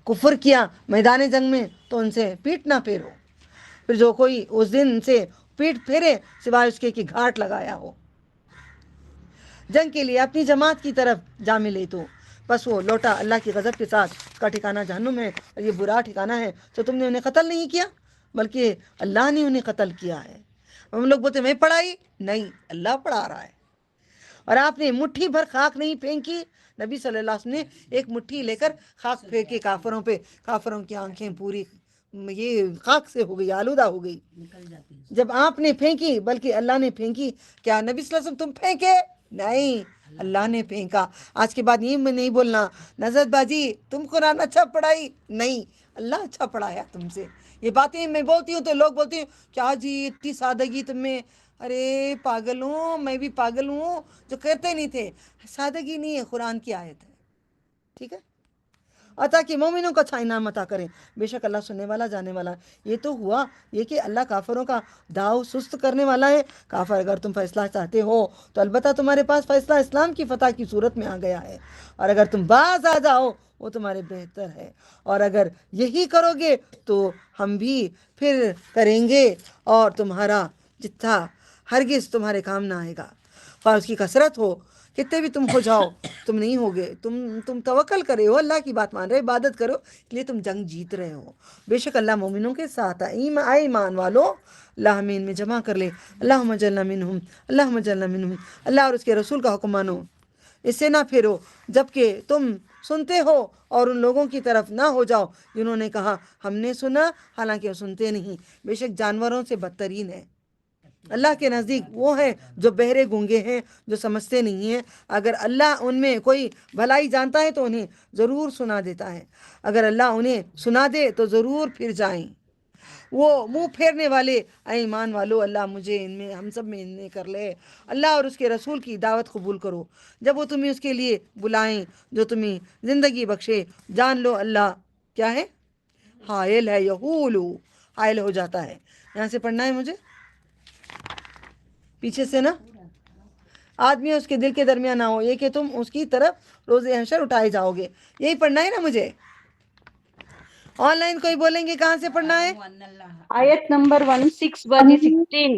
Speaker 2: کفر کیا میدان جنگ میں تو ان سے پیٹ نہ پھیرو، پھر جو کوئی اس دن سے پیٹ پھیرے سوائے اس کے کہ گھاٹ لگایا ہو جنگ کے لیے اپنی جماعت کی طرف جا ملے تو بس وہ لوٹا اللہ کی غضب کے ساتھ، اس کا ٹھکانہ جہنم ہے اور یہ برا ٹھکانہ ہے۔ تو تم نے انہیں قتل نہیں کیا بلکہ اللہ نے انہیں قتل کیا ہے۔ ہم لوگ بولتے میں پڑھائی نہیں، اللہ پڑھا رہا ہے۔ اور آپ نے مٹھی بھر خاک نہیں پھینکی، نبی صلی اللہ علیہ وسلم نے ایک مٹھی لے کر خاک پھینکے کافروں پہ، کافروں کی آنکھیں پوری یہ خاک سے ہو گئی، آلودہ ہو گئی جب آپ نے پھینکی، بلکہ اللہ نے پھینکی۔ کیا نبی صلی اللہ علیہ وسلم تم پھینکے؟ نہیں، اللہ نے پھینکا۔ آج کے بعد یہ نہیں بولنا نظر بازی تم قرآن اچھا پڑھائی، نہیں، اللہ اچھا پڑھایا تم سے۔ یہ باتیں میں بولتی ہوں تو لوگ بولتے ہیں کیا جی اتنی سادگی تم میں، ارے پاگل ہوں، میں بھی پاگل ہوں جو کرتے نہیں تھے۔ سادگی نہیں ہے، قرآن کی آیت ہے، ٹھیک ہے۔ عطا کہ مومنوں کو اچھا انعام عطا کریں. بے شک اللہ سننے والا جانے والا. یہ تو ہوا یہ کہ اللہ کافروں کا داؤ سست کرنے والا ہے. کافر اگر تم فیصلہ چاہتے ہو تو البتہ تمہارے پاس فیصلہ اسلام کی فتح کی صورت میں آ گیا ہے, اور اگر تم باز آ جاؤ وہ تمہارے بہتر ہے, اور اگر یہی کرو گے تو ہم بھی پھر کریں گے, اور تمہارا جتھا ہرگز تمہارے کام نہ آئے گا. اور اس کی کثرت ہو, کتنے بھی تم ہو جاؤ تم نہیں ہوگے. تم توکل کرے ہو, اللہ کی بات مان رہے, عبادت کرو, اس لیے تم جنگ جیت رہے ہو. بے شک اللہ مومنوں کے ساتھ ہے. اے ایمان والو, اللہ ہمیں ان میں جمع کر لے. اللہم اجعلنا منہم, اللہم اجعلنا منہم. اللہ اور اس کے رسول کا حکم مانو, اس سے نہ پھرو جب کہ تم سنتے ہو, اور ان لوگوں کی طرف نہ ہو جاؤ جنہوں نے کہا ہم نے سنا حالانکہ وہ سنتے نہیں. بے شک جانوروں سے بدترین ہے. اللہ کے نزدیک وہ ہیں جو بہرے گونگے ہیں, جو سمجھتے نہیں ہیں. اگر اللہ ان میں کوئی بھلائی جانتا ہے تو انہیں ضرور سنا دیتا ہے. اگر اللہ انہیں سنا دے تو ضرور پھر جائیں. وہ منہ پھیرنے والے. اے ایمان والو, اللہ مجھے ان میں, ہم سب میں ان میں کر لے. اللہ اور اس کے رسول کی دعوت قبول کرو جب وہ تمہیں اس کے لیے بلائیں جو تمہیں زندگی بخشے. جان لو اللہ کیا ہے, حائل ہے. یہولو, حائل ہو جاتا ہے. یہاں سے پڑھنا ہے مجھے, پیچھے سے نا. آدمی اس کے دل کے درمیان نہ ہو, یہ کہ تم اس کی طرف روز حشر اٹھائے جاؤ گے. یہی پڑھنا ہے نا مجھے. آن لائن کوئی بولیں گے کہاں سے پڑھنا ہے؟
Speaker 3: آیت نمبر 16 باجی 16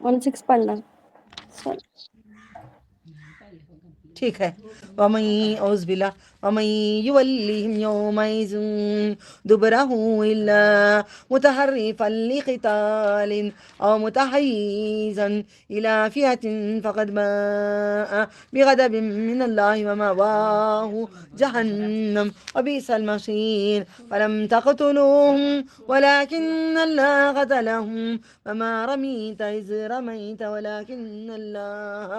Speaker 3: 16 پڑھنا.
Speaker 2: ٹھیک ہے. وَمَن اعوذ باللہ وَمَن يُوَلِّهِمْ يَوْمَئِذٍ دُبُرَهُ إِلَّا مُتَحَرِّفًا لِقِتَالٍ أَوْ مُتَحَيِّزًا إِلَى فِئَةٍ فَقَدْ بَاءَ بِغَضَبٍ مِّنَ اللَّهِ وَمَأْوَاهُ جَهَنَّمُ وَبِئْسَ الْمَصِيرُ فَلَمْ تَقْتُلُوهُمْ وَلَكِنَّ اللَّهَ قَتَلَهُمْ وَمَا رَمِيتَ إِذْ رَمَيْتَ وَلَكِنَّ اللَّهَ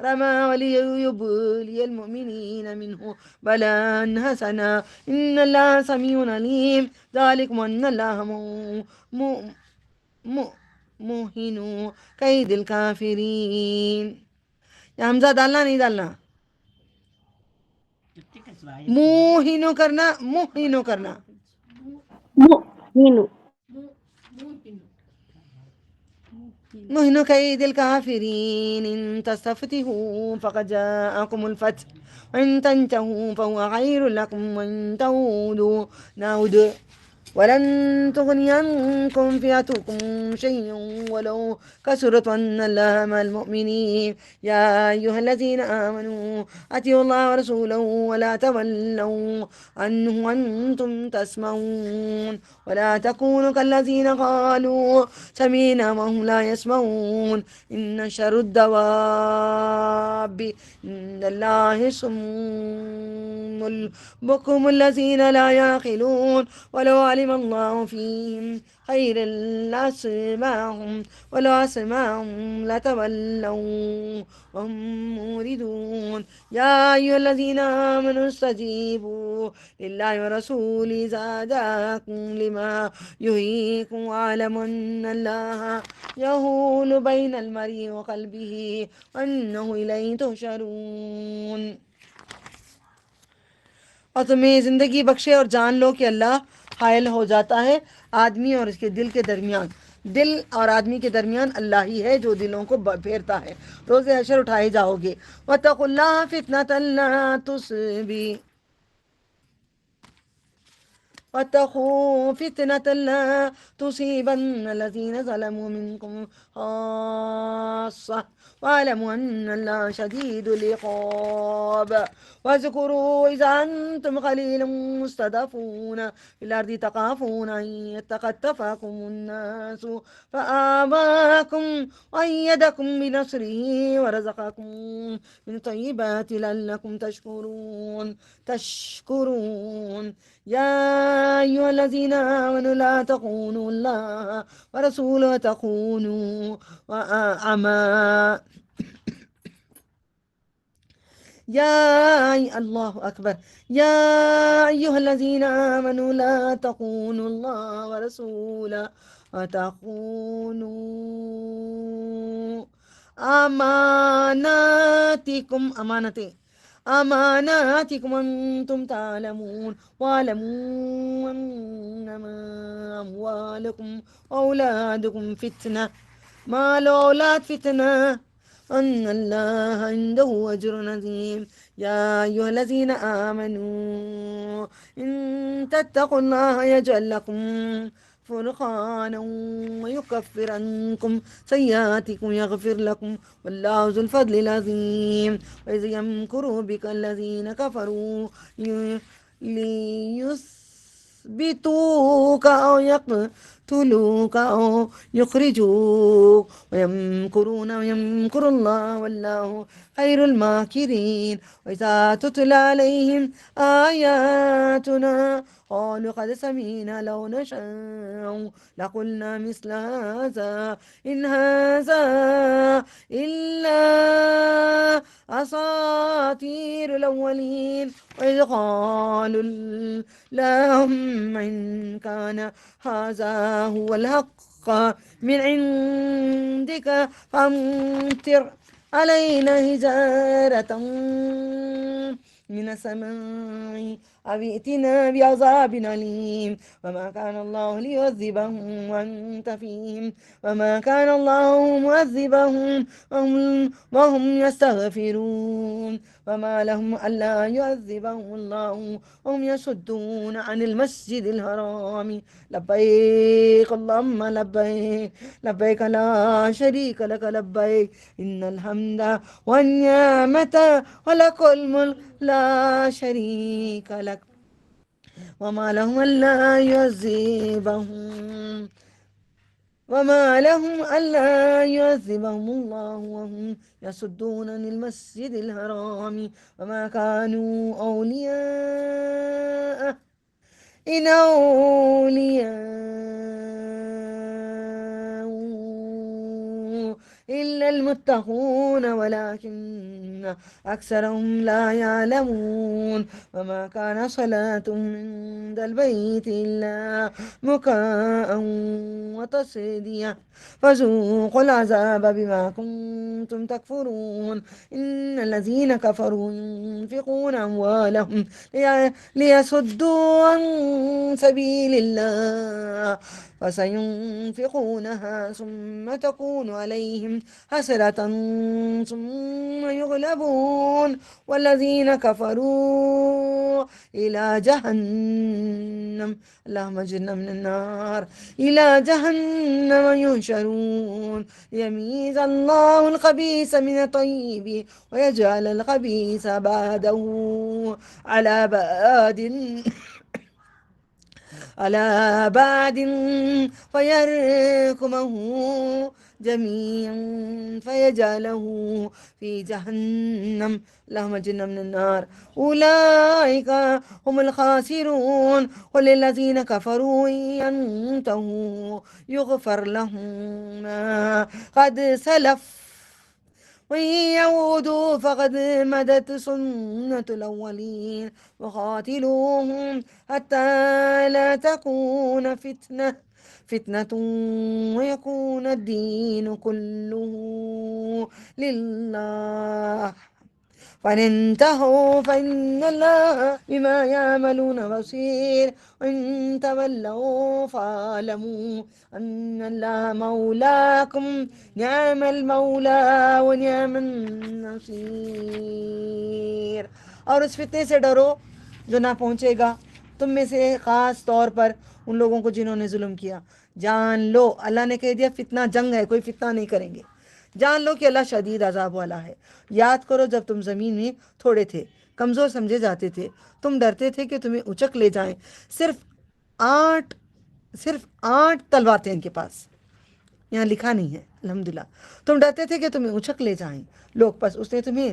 Speaker 2: رَمَى وَلِيُبْلِيَ الْمُؤْمِنِينَ مِنْهُ بَلَاءً حَسَنًا إِنَّ اللَّهَ سَمِيعٌ عَلِيمٌ. ذَلِكُمْ أَنَّ اللَّهَ مُوهِنُ كَيْدِ الْكَافِرِينَ. یا حمزہ ڈالنا نہیں ڈالنا, موہینو کرنا, موہینو کرنا.
Speaker 3: مینو
Speaker 2: مهن كيد الكافرين إن تستفتحوا فقد جاءكم الفتح وإن تنتهوا فهو خير لكم وإن نعود ولن تغني عنكم فئتكم شيئا ولو كثرت وأن الله مع المؤمنين. يا أيها الذين آمنوا أطيعوا الله ورسوله ولا تولوا عنه وأنتم تسمعون ولا تكونوا كالذين قالوا سمعنا وهم لا يسمعون. إن شر الدواب عند الله صم البكم الذين لا يعقلون ولو علم الله فيهم خيرا لأسمعهم ولو أسمعهم لتولوا وهم موردون. يا أيها الذين آمنوا استجيبوا لله ورسوله إذا دعاكم لما يحييكم واعلموا أن الله يحول بين المرء وقلبه وأنه إليه تحشرون. اور تمہیں زندگی بخشے, اور جان لو کہ اللہ حائل ہو جاتا ہے آدمی اور اس کے دل کے درمیان. دل اور آدمی کے درمیان اللہ ہی ہے جو دلوں کو پھیرتا ہے. روز حشر اٹھائے جاؤ گے. وَاتَّقُوا اللَّهَ فِتْنَةً لَا تُصِيبَنَّ واتقوا فتنة لا تصيبن الذين ظلموا منكم خاصة واعلموا أن الله شديد العقاب. واذكروا إذا أنتم قليل مستضعفون في الأرض تخافون أن يتخطفكم الناس فآواكم وأيدكم بنصره ورزقكم من طيبات لعلكم تشكرون. يا أيها الذين آمنوا لا تخونوا الله ورسوله وتخونوا أعمالكم. الله أكبر. يا أيها الذين آمنوا لا تخونوا الله ورسوله وتخونوا أماناتكم أماناتكم وأنتم تعلمون واعلموا أنما أموالكم وأولادكم فتنة مال وأولاد فتنة أن الله عنده أجر عظيم يا أيها الذين آمنوا إن تتقوا الله يجعل لكم فرقانا ويكفر عنكم سيئاتكم يغفر لكم والله ذو الفضل العظيم وإذ يمكر بك الذين كفروا ليثبتوك أو يقتلوك أو يخرجوك ويمكرون ويمكر الله والله خير الماكرين وإذا تتلى عليهم آياتنا قالوا قد سمعنا لو نشاء لقلنا مثل هذا إن هذا إلا أساطير الأولين وإذ قالوا اللهم إن كان هذا هو الحق من عندك فامطر علينا حجارة من السماء أو ائتنا بعذاب أليم وما كان الله ليعذبهم وأنت فيهم وما كان الله معذبهم وهم يستغفرون وما لهم ألا يعذبهم الله وهم يصدون عن المسجد الحرام لبيك اللهم لبيك لبيك لا شريك لك لبيك إن الحمد والنعمة ولك الملك لا شريك لك وما لهم ألا يعذبهم الله وهم يصدون عن المسجد الحرام وما كانوا أولياء إن أولياء إلا المتقون ولكن أكثرهم لا يعلمون وما كان صلاتهم عند البيت إلا مكاء وتصدية فذوقوا العذاب بما كنتم تكفرون إن الذين كفروا ينفقون أموالهم ليصدوا عن سبيل الله فسينفقونها ثم تكون عليهم حسرة ثم يغلبون والذين كفروا إلى جهنم اللهم اجرنا من النار إلى جهنم ينشرون يميز الله الخبيث من الطيب ويجعل الخبيث بعده على بعد فيركمه جميعا فيجعله في جهنم اللهم اجرنا من النار أولئك هم الخاسرون وللذين كفروا ينتهوا يغفر لهم ما قد سلف وإن يعودوا فقد مدت سنة الأولين وقاتلوهم حتى لا تكون فتنة ويكون الدين كله لله فإن انتهوا فإن الله بما يعملون بصير وإن تولوا فاعلموا أن الله مولاكم نعم المولى ونعم النصير اور اس فتنے سے ڈرو جو نہ پہنچے گا تم میں سے خاص طور پر ان لوگوں کو جنہوں نے ظلم کیا جان لو اللہ نے کہہ دیا فتنہ جنگ ہے کوئی فتنہ نہیں کریں گے جان لو کہ اللہ شدید عذاب والا ہے یاد کرو جب تم زمین میں تھوڑے تھے کمزور سمجھے جاتے تھے تم ڈرتے تھے کہ تمہیں اچک لے جائیں صرف 8 تلوار تھے ان کے پاس یہاں لکھا نہیں ہے الحمدللہ تم ڈرتے تھے کہ تمہیں اچک لے جائیں لوگ پس اس نے تمہیں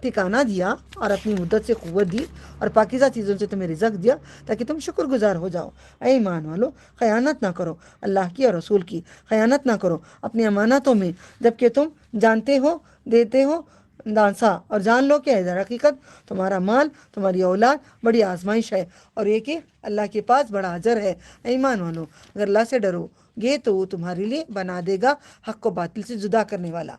Speaker 2: ٹھکانہ دیا اور اپنی مدت سے قوت دی اور پاکیزہ چیزوں سے تمہیں رزق دیا تاکہ تم شکر گزار ہو جاؤ اے ایمان والو خیانت نہ کرو اللہ کی اور رسول کی خیانت نہ کرو اپنی امانتوں میں جبکہ تم جانتے ہو دیتے ہو دانسا اور جان لو کہ در حقیقت تمہارا مال تمہاری اولاد بڑی آزمائش ہے اور یہ کہ اللہ کے پاس بڑا اجر ہے اے ایمان والو اگر اللہ سے ڈرو یہ تو وہ تمہارے لیے بنا دے گا حق کو باطل سے جدا کرنے والا،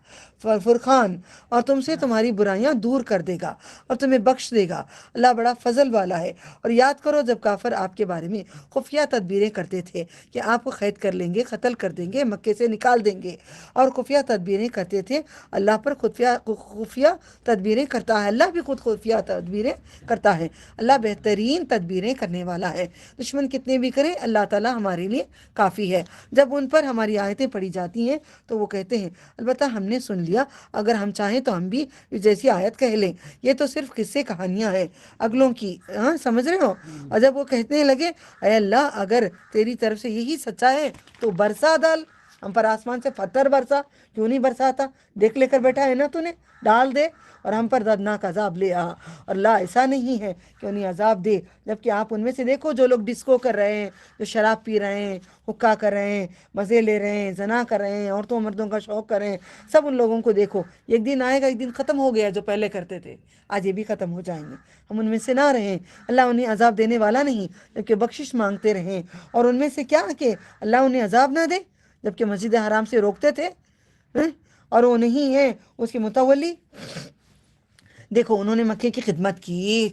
Speaker 2: فرقان، اور تم سے تمہاری برائیاں دور کر دے گا اور تمہیں بخش دے گا۔ اللہ بڑا فضل والا ہے۔ اور یاد کرو جب کافر آپ کے بارے میں خفیہ تدبیریں کرتے تھے کہ آپ کو قید کر لیں گے، قتل کر دیں گے، مکے سے نکال دیں گے، اور خفیہ تدبیریں کرتے تھے، اللہ پر خفیہ تدبیریں کرتا ہے، اللہ بھی خود خفیہ تدبیریں کرتا ہے۔ اللہ بہترین تدبیریں کرنے والا ہے۔ دشمن کتنے بھی کریں، اللہ تعالیٰ ہمارے لیے کافی ہے۔ جب ان پر ہماری آیتیں پڑھی جاتی ہیں تو وہ کہتے ہیں البتہ ہم نے سن لیا، اگر ہم چاہیں تو ہم بھی جیسی آیت کہہ لیں، یہ تو صرف قصے کہانیاں ہیں اگلوں کی، ہاں سمجھ رہے ہو؟ اور جب وہ کہنے لگے اے اللہ اگر تیری طرف سے یہی سچا ہے تو برسا ڈال، ہم پر آسمان سے پتھر برسا، کیوں نہیں برساتا؟ دیکھ لے کر بیٹھا ہے نا تو نے، ڈال دے اور ہم پر دردناک عذاب لے آ۔ اور اللہ ایسا نہیں ہے کہ انہیں عذاب دے جبکہ آپ ان میں سے دیکھو جو لوگ ڈسکو کر رہے ہیں، جو شراب پی رہے ہیں، حکا کر رہے ہیں، مزے لے رہے ہیں، زنا کر رہے ہیں، عورتوں مردوں کا شوق کر رہے ہیں، سب ان لوگوں کو دیکھو، ایک دن آئے گا، ایک دن ختم ہو گیا جو پہلے کرتے تھے، آج یہ بھی ختم ہو جائیں گے، ہم ان میں سے نہ رہیں۔ اللہ انہیں عذاب دینے والا نہیں جبکہ بخشش مانگتے رہیں۔ اور ان میں سے کیا کہ اللہ انہیں عذاب نہ دے جبکہ مسجد حرام سے روکتے تھے، اور وہ نہیں ہے اس کے متولی۔ دیکھو انہوں نے مکے کی خدمت کی،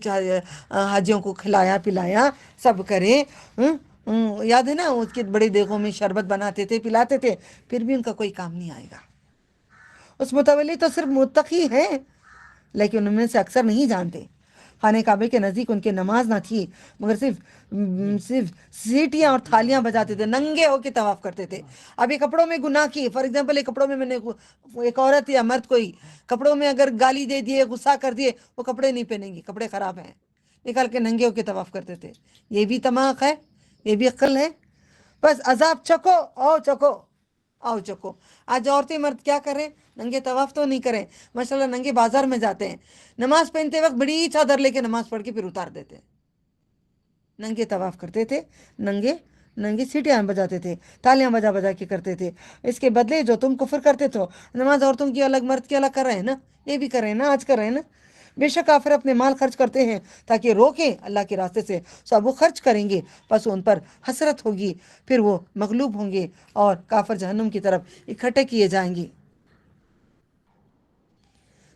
Speaker 2: حاجیوں کو کھلایا پلایا، سب کرے، یاد ہے نا اس کے بڑے دیگوں میں شربت بناتے تھے، پلاتے تھے، پھر بھی ان کا کوئی کام نہیں آئے گا۔ اس متولی تو صرف متقی ہیں لیکن ان میں سے اکثر نہیں جانتے۔ خانہ کعبے کے نزدیک ان کی نماز نہ تھی مگر صرف سیٹیاں اور تھالیاں بجاتے تھے، ننگے ہو کے طواف کرتے تھے۔ اب یہ کپڑوں میں گناہ کی، فار ایگزامپل ایک کپڑوں میں نے ایک عورت یا مرد کوئی کپڑوں میں اگر گالی دے دیے، غصہ کر دیے، وہ کپڑے نہیں پہنیں گے، کپڑے خراب ہیں، نکال کے ننگے ہو کے طواف کرتے تھے۔ یہ بھی تماق ہے، یہ بھی عقل ہے۔ بس عذاب چکو، آؤ چکو۔ آج عورتیں مرد کیا کریں؟ ننگے طواف تو نہیں کریں، ماشاءاللہ ننگے بازار میں جاتے ہیں، نماز پہنتے وقت بڑی چادر لے کے نماز پڑھ کے پھر اتار دیتے، ننگے طواف کرتے تھے، ننگے سیٹیاں بجاتے تھے، تالیاں بجا کے کرتے تھے۔ اس کے بدلے جو تم کفر کرتے تو نماز عورتوں کی الگ مرد کی الگ کر رہے ہیں نا، یہ بھی کر رہے ہیں نا، آج کر رہے ہیں نا۔ بے شک کافر اپنے مال خرچ کرتے ہیں تاکہ روکیں اللہ کے راستے سے، سب وہ خرچ کریں گے، پس ان پر حسرت ہوگی، پھر وہ مغلوب ہوں گے اور کافر جہنم کی طرف اکٹھے کیے جائیں گے،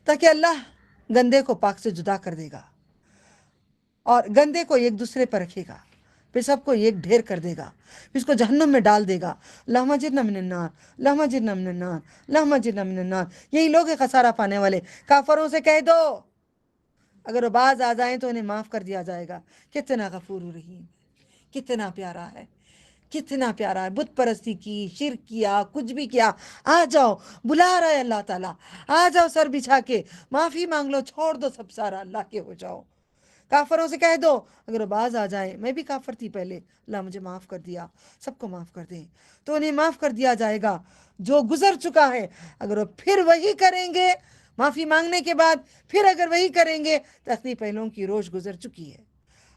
Speaker 2: تاکہ اللہ گندے کو پاک سے جدا کر دے گا اور گندے کو ایک دوسرے پر رکھے گا، پھر سب کو ایک ڈھیر کر دے گا، پھر اس کو جہنم میں ڈال دے گا۔ اللہم اجرنا من النار، اللہم اجرنا من النار، اللہم اجرنا من النار۔ یہی لوگ ہیں خسارہ پانے والے۔ کافروں سے کہہ دو اگر وہ باز آ جائیں تو انہیں معاف کر دیا جائے گا۔ کتنا غفور رحیم، کتنا پیارا ہے، کتنا پیارا ہے۔ بت پرستی کی، شرک کیا، کچھ بھی کیا، آ جاؤ، بلا رہا ہے اللہ تعالیٰ، آ جاؤ سر بچھا کے، معافی مانگ لو، چھوڑ دو سب سارا، اللہ کے ہو جاؤ۔ کافروں سے کہہ دو اگر وہ باز آ جائیں، میں بھی کافر تھی پہلے، اللہ مجھے معاف کر دیا، سب کو معاف کر دیں، تو انہیں معاف کر دیا جائے گا جو گزر چکا ہے۔ اگر وہ پھر وہی کریں گے، معافی مانگنے کے بعد پھر اگر وہی کریں گے تو اصلی پہلوؤں کی روش گزر چکی ہے،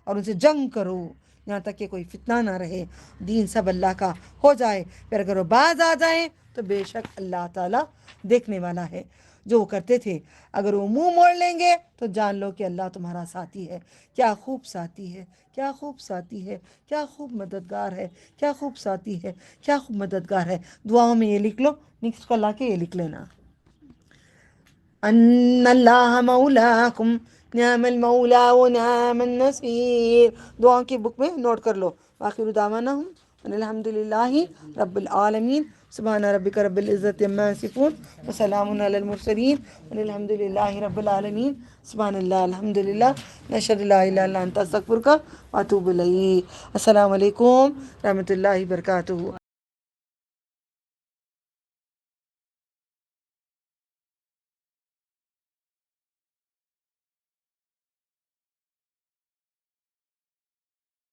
Speaker 2: اور ان سے جنگ کرو یہاں تک کہ کوئی فتنہ نہ رہے، دین سب اللہ کا ہو جائے۔ پھر اگر وہ باز آ جائیں تو بے شک اللہ تعالیٰ دیکھنے والا ہے جو وہ کرتے تھے۔ اگر وہ منہ موڑ لیں گے تو جان لو کہ اللہ تمہارا ساتھی ہے۔ کیا خوب ساتھی ہے، کیا خوب ساتھی ہے، کیا خوب مددگار ہے، کیا خوب ساتھی ہے، کیا خوب مددگار ہے۔ دعاؤں میں یہ لکھ لو، نیکسٹ کو لا کے یہ لکھ لینا، ان اللہ مولاکم نعم المولا ونعم النصیر۔ دعاؤں کی بک میں نوٹ کر لو۔ آخر دعوانا الحمد للہ رب العالمین، سبحان ربک رب العزت عما یصفون وسلام علی المرسلین والحمد للہ رب العالمین۔ سبحان اللہ، الحمد للہ، نشہد لا الہ الا انت استغفرک واتوب الیک۔ السلام علیکم رحمۃ اللہ وبرکاتہ۔